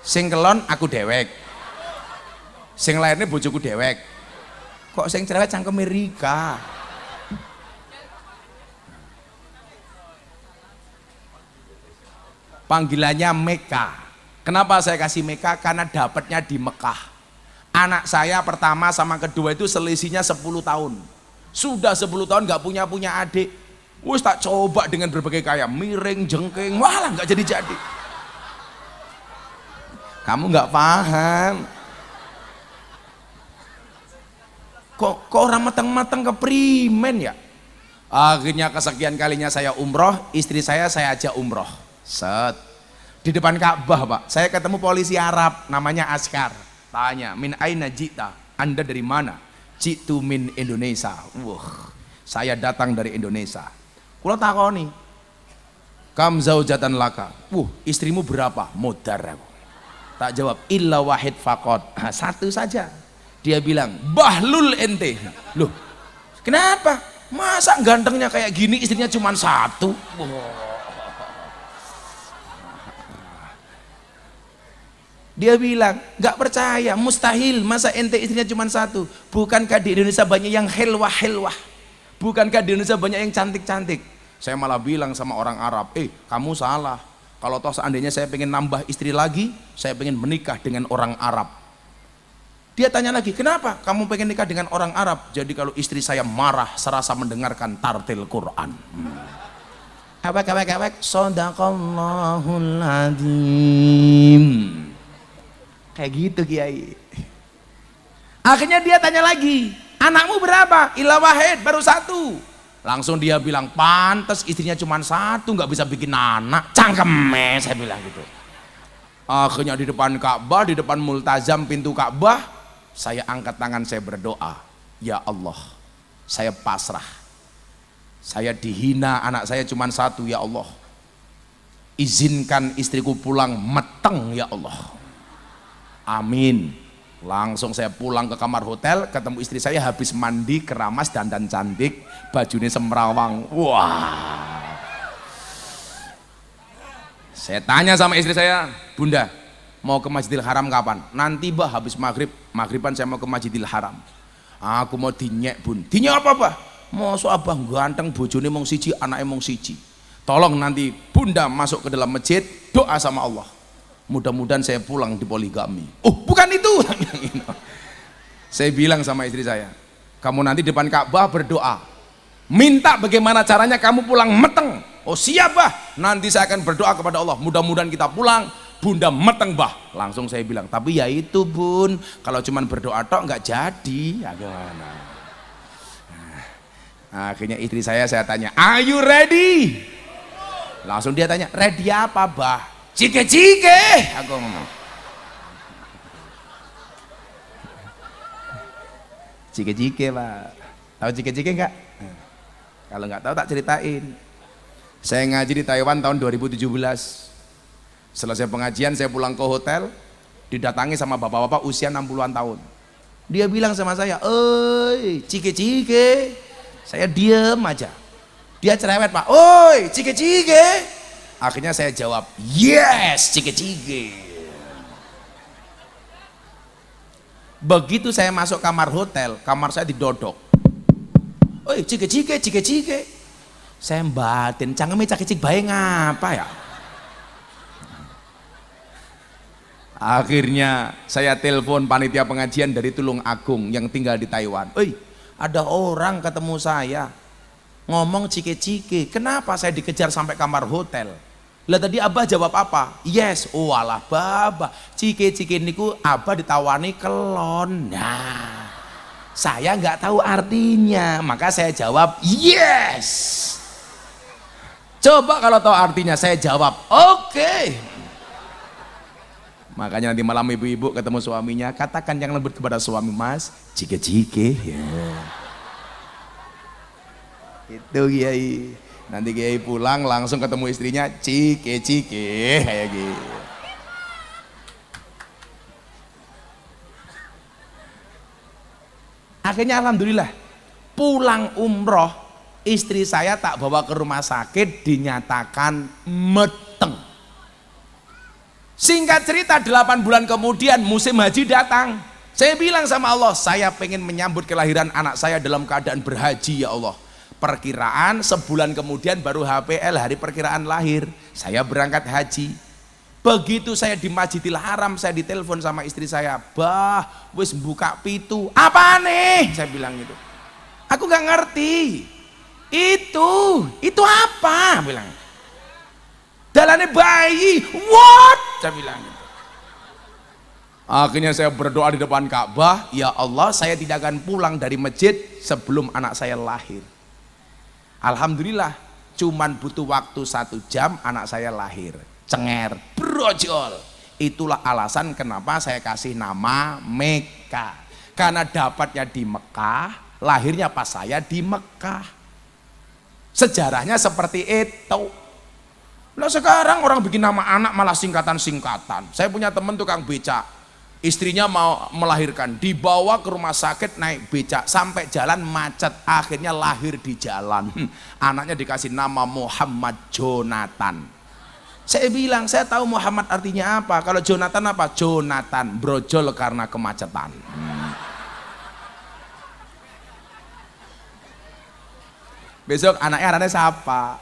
sing kelon aku dewek, sing lainnya bojoku dewek, kok sing cerewet cangkem Rika. Panggilannya Mekah. Kenapa saya kasih Mekah? Karena dapatnya di Mekah. Anak saya pertama sama kedua itu selisihnya 10 tahun. Sudah 10 tahun gak punya adik. Wis tak coba dengan berbagai kaya, miring, jengking, walah gak jadi. Kamu gak paham. Kok orang matang-matang keprimen ya? Akhirnya kesekian kalinya saya umroh, istri saya ajak umroh. Set. Di depan Ka'bah pak, saya ketemu polisi Arab namanya Askar. Tanya, min aina jita? Anda dari mana? Jitu min Indonesia. Saya datang dari Indonesia. Kula takoni, kam zaujatan laka? Istrimu berapa? Modar aku. Tak jawab, illa wahid faqat. Satu saja. Dia bilang, bahlul ente. Loh, kenapa? Masa gantengnya kayak gini istrinya cuma satu? Dia bilang, gak percaya, mustahil, masa ente istrinya cuma satu? Bukankah di Indonesia banyak yang helwah? Bukankah di Indonesia banyak yang cantik-cantik? Saya malah bilang sama orang Arab, kamu salah. Kalau toh seandainya saya pengen nambah istri lagi, saya pengen menikah dengan orang Arab. Dia tanya lagi, kenapa kamu pengen nikah dengan orang Arab? Jadi kalau istri saya marah serasa mendengarkan tartil Quran. Awek, Shadaqallahul Adzim. Kayak gitu Kiai. Akhirnya dia tanya lagi, anakmu berapa? Ila wahid, baru satu. Langsung dia bilang, pantes istrinya cuma satu, nggak bisa bikin anak. Cangkeme, saya bilang gitu. Akhirnya di depan Ka'bah, di depan multazam pintu Ka'bah, saya angkat tangan, saya berdoa, ya Allah, saya pasrah. Saya dihina, anak saya cuma satu, ya Allah. Izinkan istriku pulang meteng, ya Allah. Amin. Langsung saya pulang ke kamar hotel, ketemu istri saya habis mandi, keramas, dandan cantik, bajunya semrawang. Wah. Saya tanya sama istri saya, Bunda, mau ke Masjidil Haram kapan? Nanti bah habis maghriban saya mau ke Masjidil Haram. Aku mau dinyek bun. Dinyek apa bah? Mosok abah ganteng bojone mong siji, anake mong siji. Tolong nanti bunda masuk ke dalam masjid, doa sama Allah. Mudah-mudahan saya pulang di poligami. Oh bukan itu. Saya bilang sama istri saya, kamu nanti depan Ka'bah berdoa, minta bagaimana caranya kamu pulang meteng. Oh siap bah, nanti saya akan berdoa kepada Allah, mudah-mudahan kita pulang bunda meteng bah. Langsung saya bilang, tapi ya itu bun, kalau cuman berdoa tok nggak jadi ya gimana. Nah, akhirnya istri saya tanya, are you ready? Langsung dia tanya, ready apa bah? Cike-cike aku ngomong. Cike-cike pak, tahu cike-cike enggak? Kalau nggak tahu tak ceritain. Saya ngaji di Taiwan tahun 2017. Selesai pengajian saya pulang ke hotel, didatangi sama bapak-bapak usia 60-an tahun. Dia bilang sama saya, oi cike-cike. Saya diem aja. Dia cerewet pak, oi cike-cike. Akhirnya saya jawab, yes cike-cike. Begitu saya masuk kamar hotel, kamar saya didodok. Oi cike-cike, cike-cike. Saya batin, cangkeme cike-cike bae ngapa ya? Akhirnya saya telepon panitia pengajian dari Tulung Agung yang tinggal di Taiwan. Oi, ada orang ketemu saya ngomong cike-cike. Kenapa saya dikejar sampai kamar hotel? Lah tadi abah jawab apa? Yes. Oh alah baba, cike-cike niku abah ditawani kelon. Nah, saya nggak tahu artinya, maka saya jawab yes. Coba kalau tahu artinya saya jawab oke. Makanya nanti malam ibu-ibu ketemu suaminya, katakan yang lembut kepada suami, mas cike-cike ya. Itu Kiai. Nanti Kiai pulang langsung ketemu istrinya, cike-cike kayak gitu. Akhirnya alhamdulillah pulang umroh, istri saya tak bawa ke rumah sakit, dinyatakan meteng. Singkat cerita 8 bulan kemudian musim haji datang. Saya bilang sama Allah, saya pengen menyambut kelahiran anak saya dalam keadaan berhaji ya Allah. Perkiraan sebulan kemudian baru HPL, hari perkiraan lahir. Saya berangkat haji. Begitu saya di Masjidil Haram, saya ditelepon sama istri saya, bah wis buka pitu. Apa nih? Saya bilang gitu. Aku gak ngerti. Itu apa? Bilang. Dalane bayi. What? Saya bilang gitu. Akhirnya saya berdoa di depan Ka'bah, ya Allah saya tidak akan pulang dari masjid sebelum anak saya lahir. Alhamdulillah cuman butuh waktu 1 jam anak saya lahir, cenger, brojol. Itulah alasan kenapa saya kasih nama Mekah, karena dapatnya di Mekah, lahirnya pas saya di Mekah. Sejarahnya seperti itu. Nah sekarang orang bikin nama anak malah singkatan-singkatan. Saya punya teman tukang becak, istrinya mau melahirkan, dibawa ke rumah sakit naik becak sampai jalan macet, akhirnya lahir di jalan. Anaknya dikasih nama Muhammad Jonathan. Saya bilang, saya tahu Muhammad artinya apa. Kalau Jonathan apa? Jonathan, brojol karena kemacetan. Besok anaknya siapa?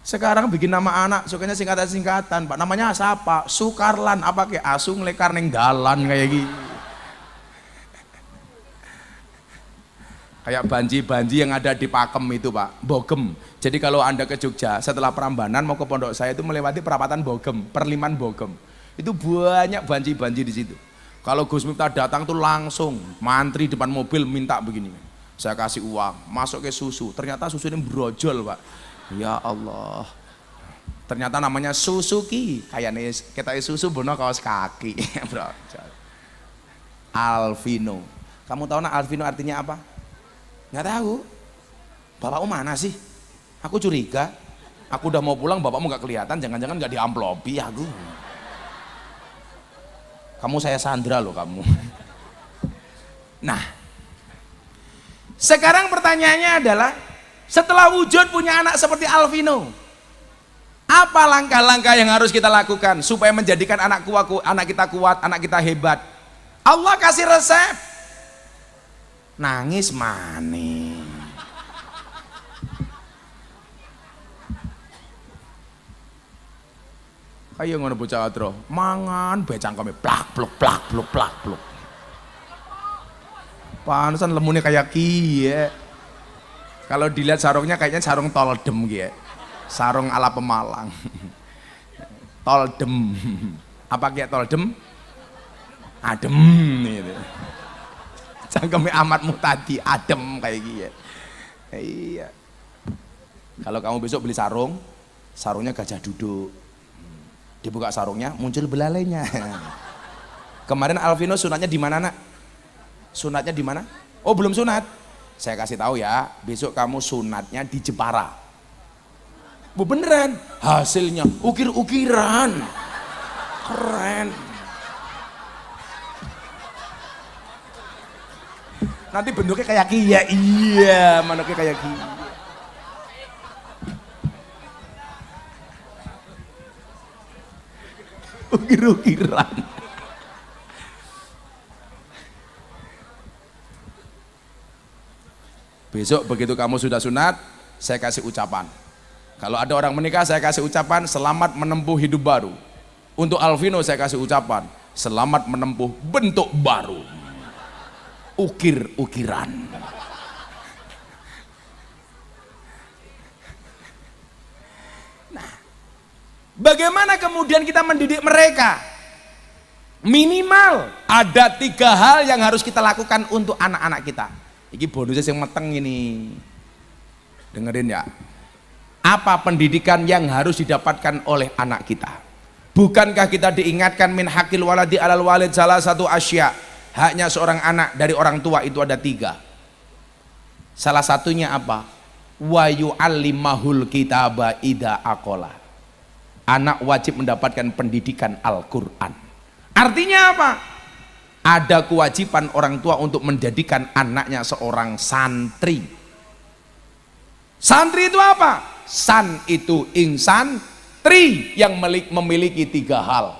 Sekarang bikin nama anak sukanya singkatan-singkatan, Pak. Namanya siapa? Sukarlan, apa kayak asung lekar neng dalan kayak gitu. Kayak banji-banji yang ada di Pakem itu, Pak, Bogem. Jadi kalau Anda ke Jogja setelah Prambanan mau ke pondok saya itu melewati perapatan Bogem, Perliman Bogem. Itu banyak banji-banji di situ. Kalau Gus Miftah datang tuh langsung mantri depan mobil minta begini. Saya kasih uang, masuk ke susu. Ternyata susu ini brojol, Pak. Ya Allah, ternyata namanya Suzuki, kayaknya kita susu bono kaos kaki. Alvino, kamu tahu nak Alvino artinya apa? Nggak tahu. Bapakmu mana sih? Aku curiga. Aku udah mau pulang, bapakmu nggak kelihatan. Jangan-jangan nggak diamplopi aku. Kamu saya sandra loh kamu. Nah, sekarang pertanyaannya adalah, setelah wujud punya anak seperti Alvino, Apa langkah-langkah yang harus kita lakukan supaya menjadikan anak kita kuat, anak kita hebat? Allah kasih resep. Nangis manis. Kayak ngono bocah adro, mangan becangkeme plak pluk plak pluk plak pluk. Panusan lemunnya kayak kiye. Kalau dilihat sarungnya kayaknya sarung toldem kiye. Sarung ala Pemalang. Toldem. Apa kayak toldem? Adem gitu. Cangkeme amat mutadi adem kayak gitu. Iya. Kalau kamu besok beli sarung, sarungnya gajah duduk. Dibuka sarungnya, muncul belalainya. Kemarin Alvino sunatnya di mana, Nak? Sunatnya di mana? Oh, belum sunat. Saya kasih tahu ya, besok kamu sunatnya di Jepara. Bu beneran, hasilnya ukir-ukiran. Keren. Nanti bentuknya kayak kia, iya, bentuknya kayak kia. Ukir-ukiran. Besok begitu kamu sudah sunat, saya kasih ucapan. Kalau ada orang menikah, saya kasih ucapan selamat menempuh hidup baru. Untuk Alvino saya kasih ucapan selamat menempuh bentuk baru. Ukir-ukiran. Bagaimana kemudian kita mendidik mereka? Minimal ada 3 hal yang harus kita lakukan untuk anak-anak kita. Ini bonusnya yang meteng ini. Dengerin ya. Apa pendidikan yang harus didapatkan oleh anak kita? Bukankah kita diingatkan min hakil waladi alal walid salah satu asya? Haknya seorang anak dari orang tua itu ada 3. Salah satunya apa? Wa yu'allimahul kitaba ida aqola. Anak wajib mendapatkan pendidikan Al-Quran. Artinya apa? Ada kewajiban orang tua untuk menjadikan anaknya seorang santri. Santri itu apa? San itu insan, tri yang memiliki 3 hal.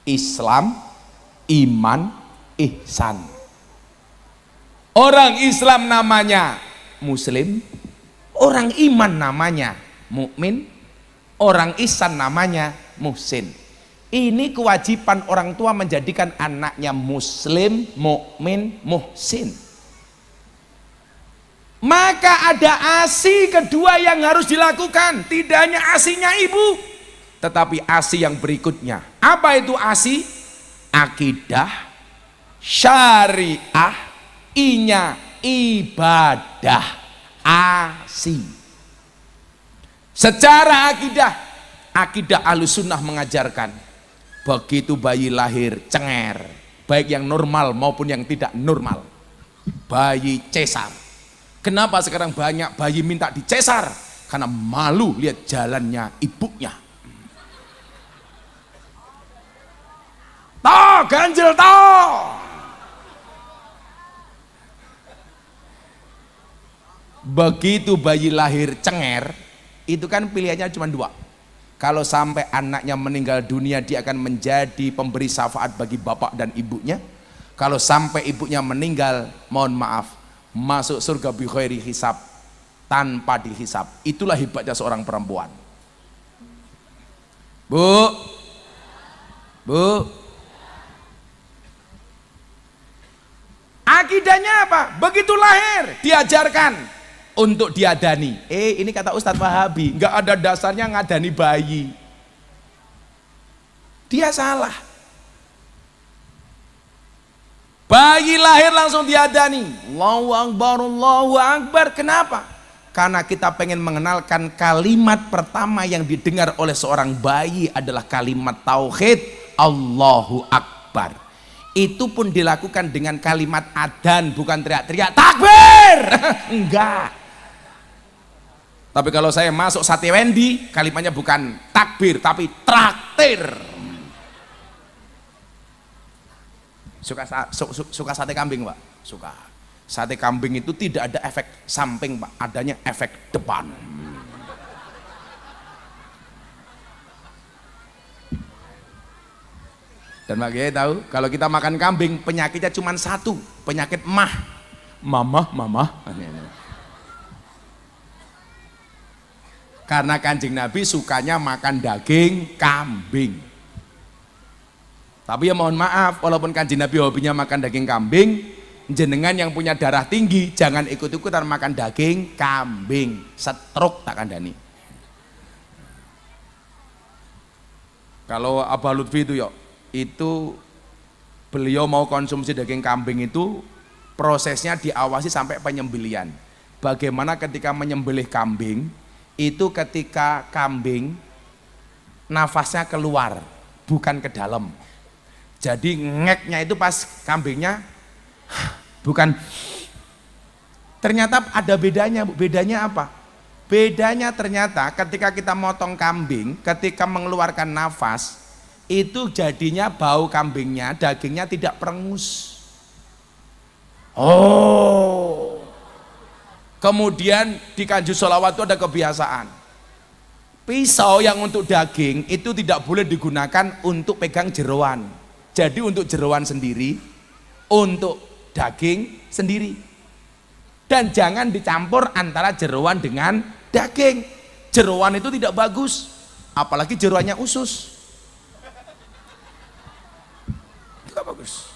Islam, iman, ihsan. Orang Islam namanya Muslim, orang iman namanya mukmin, orang ihsan namanya muhsin. Ini kewajiban orang tua menjadikan anaknya muslim, mukmin, muhsin. Maka ada ASI kedua yang harus dilakukan. Tidak hanya ASInya ibu, tetapi ASI yang berikutnya. Apa itu ASI? Akidah, syariah, inya ibadah. ASI. Secara akidah Ahlussunnah mengajarkan begitu bayi lahir cenger, baik yang normal maupun yang tidak normal, bayi cesar. Kenapa sekarang banyak bayi minta dicesar? Karena malu lihat jalannya ibunya. Toh ganjel toh. Begitu bayi lahir cenger, itu kan pilihannya cuma 2. Kalau sampai anaknya meninggal dunia, dia akan menjadi pemberi syafaat bagi bapak dan ibunya. Kalau sampai ibunya meninggal, mohon maaf, masuk surga bi khairi hisab, tanpa dihisab. Itulah hebatnya seorang perempuan. Bu, akidahnya apa? Begitu lahir diajarkan untuk diadani. Ini kata Ustadz Wahabi, nggak ada dasarnya ngadani bayi. Dia salah. Bayi lahir langsung diadani. Allahu Akbar, Allahu Akbar. Kenapa? Karena kita pengen mengenalkan kalimat pertama yang didengar oleh seorang bayi adalah kalimat tauhid, Allahu Akbar. Itu pun dilakukan dengan kalimat adzan, bukan teriak-teriak takbir. Enggak. Tapi kalau saya masuk sate Wendy, kalimatnya bukan takbir tapi traktir. Suka sate kambing, Pak? Suka. Sate kambing itu tidak ada efek samping, Pak, adanya efek depan. Dan Pak Kiai tahu, kalau kita makan kambing penyakitnya cuma satu, penyakit mamah. Karena Kanjeng Nabi sukanya makan daging kambing. Tapi ya mohon maaf, walaupun Kanjeng Nabi hobinya makan daging kambing, jenengan yang punya darah tinggi jangan ikut-ikutan makan daging kambing, stroke tak kandani. Kalau Abah Lutfi itu beliau mau konsumsi daging kambing itu prosesnya diawasi sampai penyembelihan. Bagaimana ketika menyembelih kambing itu ketika kambing nafasnya keluar bukan ke dalam. Jadi ngeknya itu pas kambingnya bukan. Ternyata ada bedanya. Bedanya apa? Bedanya ternyata ketika kita motong kambing, ketika mengeluarkan nafas, itu jadinya bau kambingnya, dagingnya tidak perengus. Oh. Kemudian di Kanjus Sholawat itu ada kebiasaan. Pisau yang untuk daging itu tidak boleh digunakan untuk pegang jeroan. Jadi untuk jeroan sendiri, untuk daging sendiri. Dan jangan dicampur antara jeroan dengan daging. Jeroan itu tidak bagus, apalagi jeroannya usus. Itu gak bagus.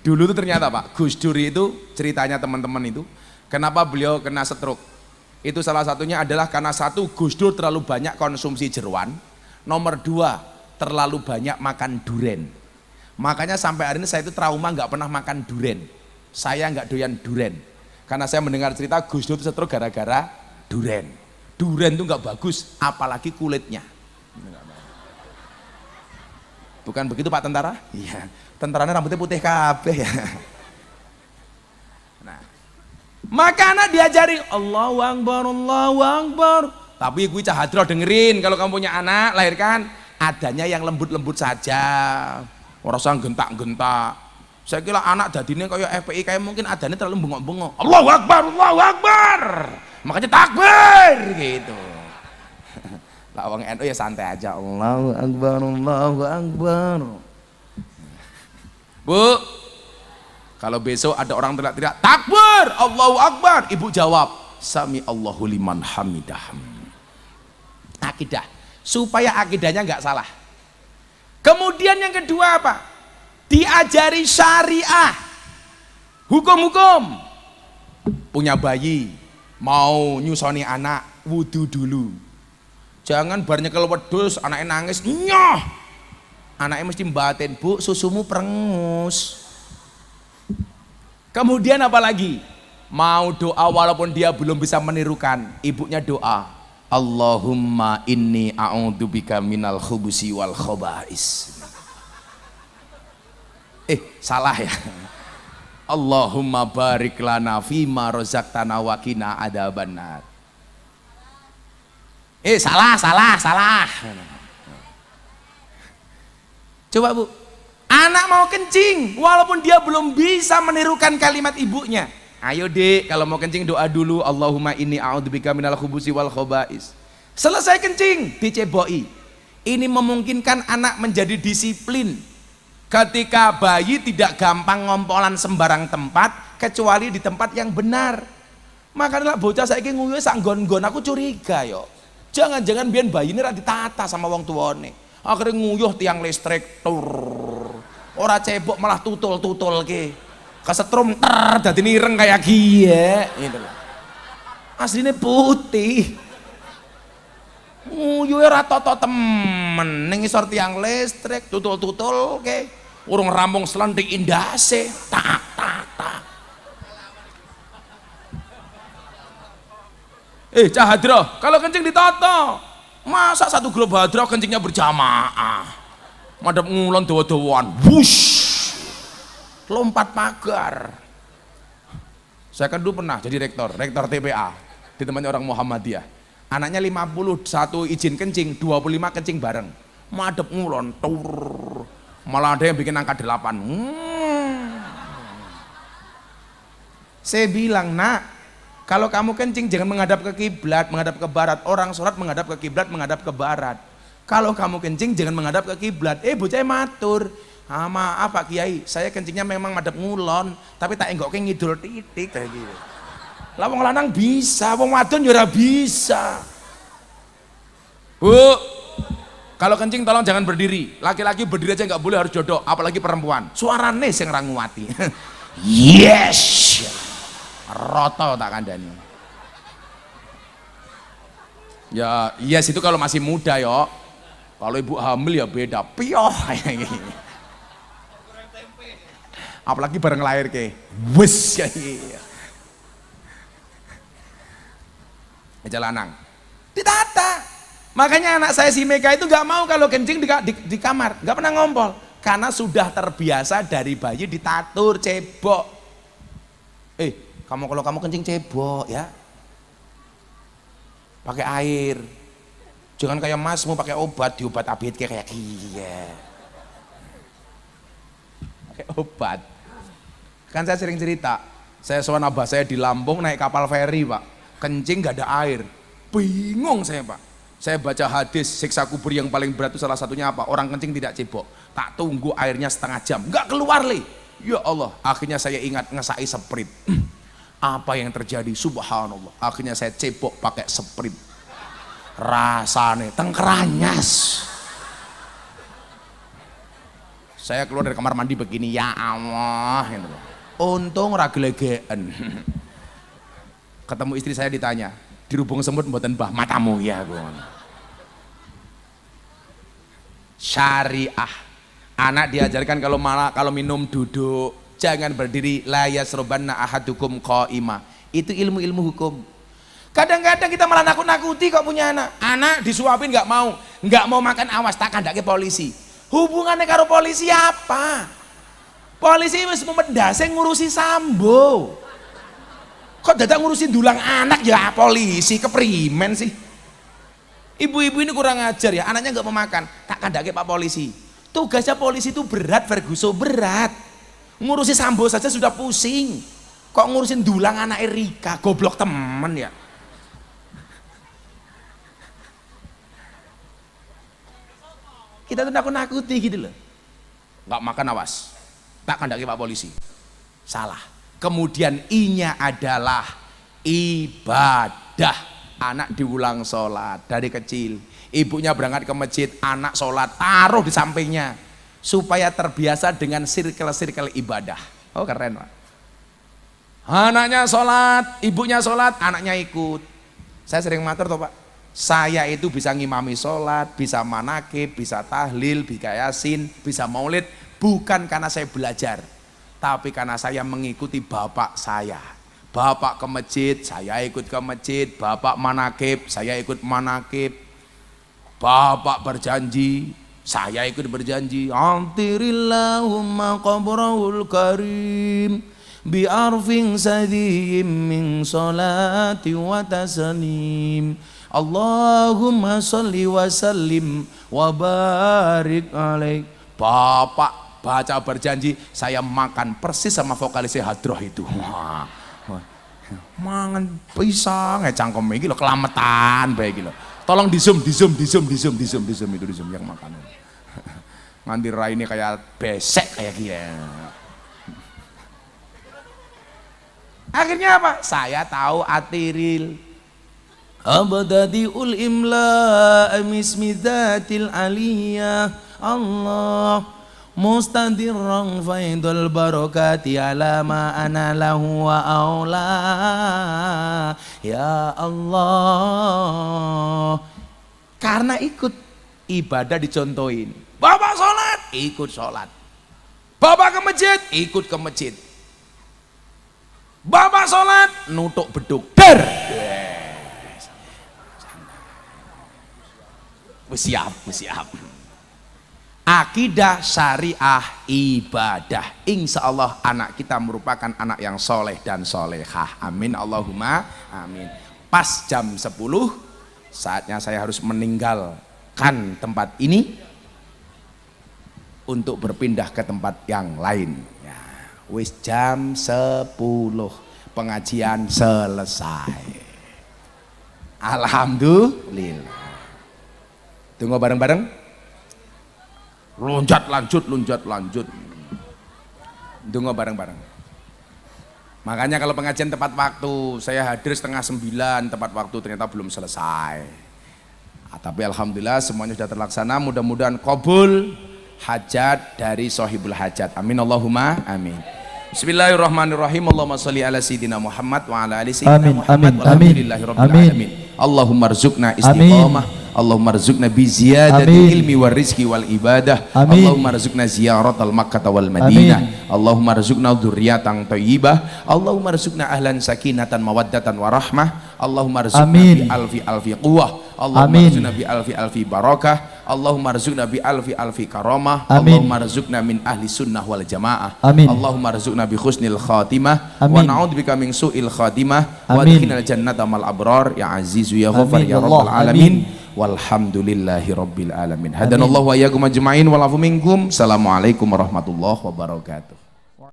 Dulu itu ternyata Pak, Gus Dur itu ceritanya teman-teman itu, kenapa beliau kena stroke? Itu salah satunya adalah karena satu, Gus Dur terlalu banyak konsumsi jeroan. Nomor dua, terlalu banyak makan duren. Makanya sampai hari ini saya itu trauma nggak pernah makan duren. Saya nggak doyan duren karena saya mendengar cerita Gus Dur itu stroke gara-gara duren. Duren itu nggak bagus, apalagi kulitnya. Bukan begitu Pak Tentara? Iya, tentaranya rambutnya putih kabeh ya. Nah, maka anak diajari Allahu Akbar, Allahu Akbar. Tapi gue cahadro dengerin, kalau kamu punya anak lahirkan adanya yang lembut-lembut saja, ora usah gentak-gentak. Saya kira anak dadine kayak FPI kayak mungkin adanya terlalu bengok-bengok. Allahu Akbar, Allahu Akbar. Makanya takbir gitu. Lah wong NU ya santai aja. Allahu Akbar, Allahu Akbar. Bu, kalau besok ada orang teriak-teriak takbir, Allahu Akbar, ibu jawab sami Allahu liman hamidah. Akidah, supaya akidahnya nggak salah. Kemudian yang kedua apa? Diajari syariah, hukum-hukum. Punya bayi, mau nyusoni anak, wudu dulu. Jangan bar nyekel wedhus, anaknya nangis, nyoh. Anaknya mesti batin, bu, susumu perengus. Kemudian apa lagi? Mau doa walaupun dia belum bisa menirukan, ibunya doa. Allahumma inni a'udzubika minal khubusi wal khobais. Salah ya. Allahumma barik lana fima rozaqtana wa qina adzabannar. Salah. Coba Bu, anak mau kencing walaupun dia belum bisa menirukan kalimat ibunya. Ayo Dek, kalau mau kencing doa dulu, Allahumma inni a'udzubika minal khubusi wal khobais. Selesai kencing, diceboi. Ini memungkinkan anak menjadi disiplin. Ketika bayi tidak gampang ngompolan sembarang tempat, kecuali di tempat yang benar. Makanya bocah saiki nguyuh sak nggon-nggon, aku curiga yo. Jangan-jangan biyen bayi ini ra ditata sama wong tuane. Akhirnya nguyuh tiang listrik, tur. Ora cebok malah tutul-tutul ke. Kesetrum ter dadi ireng kayak gie gitu loh. Aslinya putih. Nguyuhe ra toto temen ning isor tiang listrik tutul-tutul ke. Urung rampung selentik indase. Tak. Cahadro, kalau kencing ditoto. Masa satu grup hadro kencingnya berjamaah. Madep ngulon dawa-dawaan. Wush. Lompat pagar. Saya kan dulu pernah jadi rektor TPA ditemani orang Muhammadiyah. Anaknya 51 izin kencing, 25 kencing bareng. Madep ngulon, tur. Malah ada yang bikin angka 8. Saya bilang, nak, kalau kamu kencing jangan menghadap ke kiblat, menghadap ke barat. Orang sholat menghadap ke kiblat, menghadap ke barat. Kalau kamu kencing jangan menghadap ke kiblat. Bocah matur, maaf Pak Kiai, saya kencingnya memang madhep ngulon, tapi tak enggokke ngidul titik kayak gitu. Lah wong lanang bisa, wong wadon ya ora bisa. Bu, kalau kencing tolong jangan berdiri. Laki-laki berdiri aja nggak boleh, harus jodok, apalagi perempuan. Suarane sing ra nguwati. Yes. Roto tak kandani. Ya, yes itu kalau masih muda yo. Kalau ibu hamil ya beda, pioh kayak gini. Apalagi bareng lahir ke, wes kayak gini. Aja lanang, ditata. Makanya anak saya si Mega itu nggak mau kalau kencing di kamar, nggak pernah ngompol, karena sudah terbiasa dari bayi ditatur cebok. Kalau kamu kencing cebok ya, pakai air. Jangan kayak masmu pakai obat, diobat abit kayak kia. Pakai obat. Kan saya sering cerita, saya sowan abah saya di Lampung naik kapal feri Pak, kencing gak ada air, bingung saya Pak. Saya baca hadis siksa kubur yang paling berat itu salah satunya apa? Orang kencing tidak cebok. Tak tunggu airnya setengah jam, nggak keluar le. Ya Allah, akhirnya saya ingat ngesai Sprite. Apa yang terjadi? Subhanallah. Akhirnya saya cebok pakai Sprite. Rasane tengkeranyas. Saya keluar dari kamar mandi begini, ya Allah gitu. Untung ragelegeen. Ketemu istri saya ditanya, dirubung semut mboten mbah, matamu ya gue. Syariah, anak diajarkan kalau minum duduk, jangan berdiri. La yasrobanna ahadukum qaima. Itu ilmu-ilmu hukum. Kadang-kadang kita malah nakut-nakuti kok punya anak disuapin nggak mau makan, awas tak kandake polisi. Hubungannya karo polisi apa? Polisi wis memendase ngurusi sambo. Kok dadak ngurusin dulang anak ya polisi, keprimen sih. Ibu-ibu ini kurang ajar ya, anaknya nggak mau makan, tak kandake Pak polisi. Tugasnya polisi itu berat, Ferguso, berat. Ngurusi sambo saja sudah pusing. Kok ngurusin dulang anak Erika, goblok temen ya. Kita tuh nakut-nakuti gitu loh. Nggak makan awas, tak kandaki Pak polisi. Salah. Kemudian I-nya adalah ibadah. Anak diulang sholat dari kecil. Ibunya berangkat ke masjid, anak sholat, taruh di sampingnya. Supaya terbiasa dengan sirkel-sirkel ibadah. Oh keren Pak. Anaknya sholat, ibunya sholat, anaknya ikut. Saya sering matur toh Pak. Saya itu bisa ngimami sholat, bisa manakib, bisa tahlil, bisa yasin, bisa maulid, bukan karena saya belajar, tapi karena saya mengikuti bapak saya. Bapak ke masjid, saya ikut ke masjid. Bapak manakib, saya ikut manakib. Bapak berjanji, saya ikut berjanji. Antirillahumma qabrahul karim bi'arfin sadiyim min salati wa taslim. Allahumma sholli wa sallim wa barik alaik. Bapak baca berjanji, saya makan persis sama vokalisnya Hadroh itu. Mangan pisang cangkem iki lho, kelametan bae iki lho. Tolong di zoom itu di zoom yang makan. Nganti raine kayak besek kayak gini. Akhirnya apa? Saya tahu atiril. Abadadiul imla mismi dzatil aliyah Allah mustadirran faidul barakati ala ma ana lahu wa aula ya Allah. Karena ikut ibadah dicontohin. Bapak sholat, ikut sholat. Bapak ke masjid, ikut ke masjid. Bapak sholat, nutuk beduk. Der. Siap. Akidah syariah ibadah. Insya Allah anak kita merupakan anak yang soleh dan solehah. Amin Allahumma amin. Pas jam 10 saatnya saya harus meninggalkan tempat ini untuk berpindah ke tempat yang lain ya. Wis jam 10 pengajian selesai. Alhamdulillah. Tunggu bareng-bareng. Loncat lanjut. Tunggu bareng-bareng. Makanya kalau pengajian tepat waktu, saya hadir 8:30 tepat waktu, ternyata belum selesai. Tapi alhamdulillah semuanya sudah terlaksana, mudah-mudahan qabul hajat dari sahibul hajat. Amin Allahumma amin. Bismillahirrahmanirrahim. Allahumma sholli ala sayyidina Muhammad wa ala ali sayyidina Muhammad. Walhamdulillahirabbil alamin. Allahumma rzuqna istiqamah. Allahumma rzuqna bi ziyadati ilmi wal rizqi wal ibadah. Allahumma rzuqna ziyaratal Makkah wal Madinah. Allahumma rzuqna dzurriyyatan thayyibah. Allahumma rzuqna ahlan sakinatan mawaddatan warahmah. Allahumma rzuqna bi alfi quwwah. Allahumma rzuqna bi alfi barakah. Allahumma rzuqna bi alfi karamah. Allahumma rzuqna min ahli sunnah wal jamaah. Allahumma rzuqna bi husnil khatimah wa na'udzubika min su'il khatimah wa adkhilnal jannata mal abrar ya azizu ya ghafar ya rabbal alamin. Walhamdulillahi rabbil alamin. Hadanallahu wa iyyakum ajma'in wa lafu minkum. Assalamualaikum warahmatullahi wabarakatuh.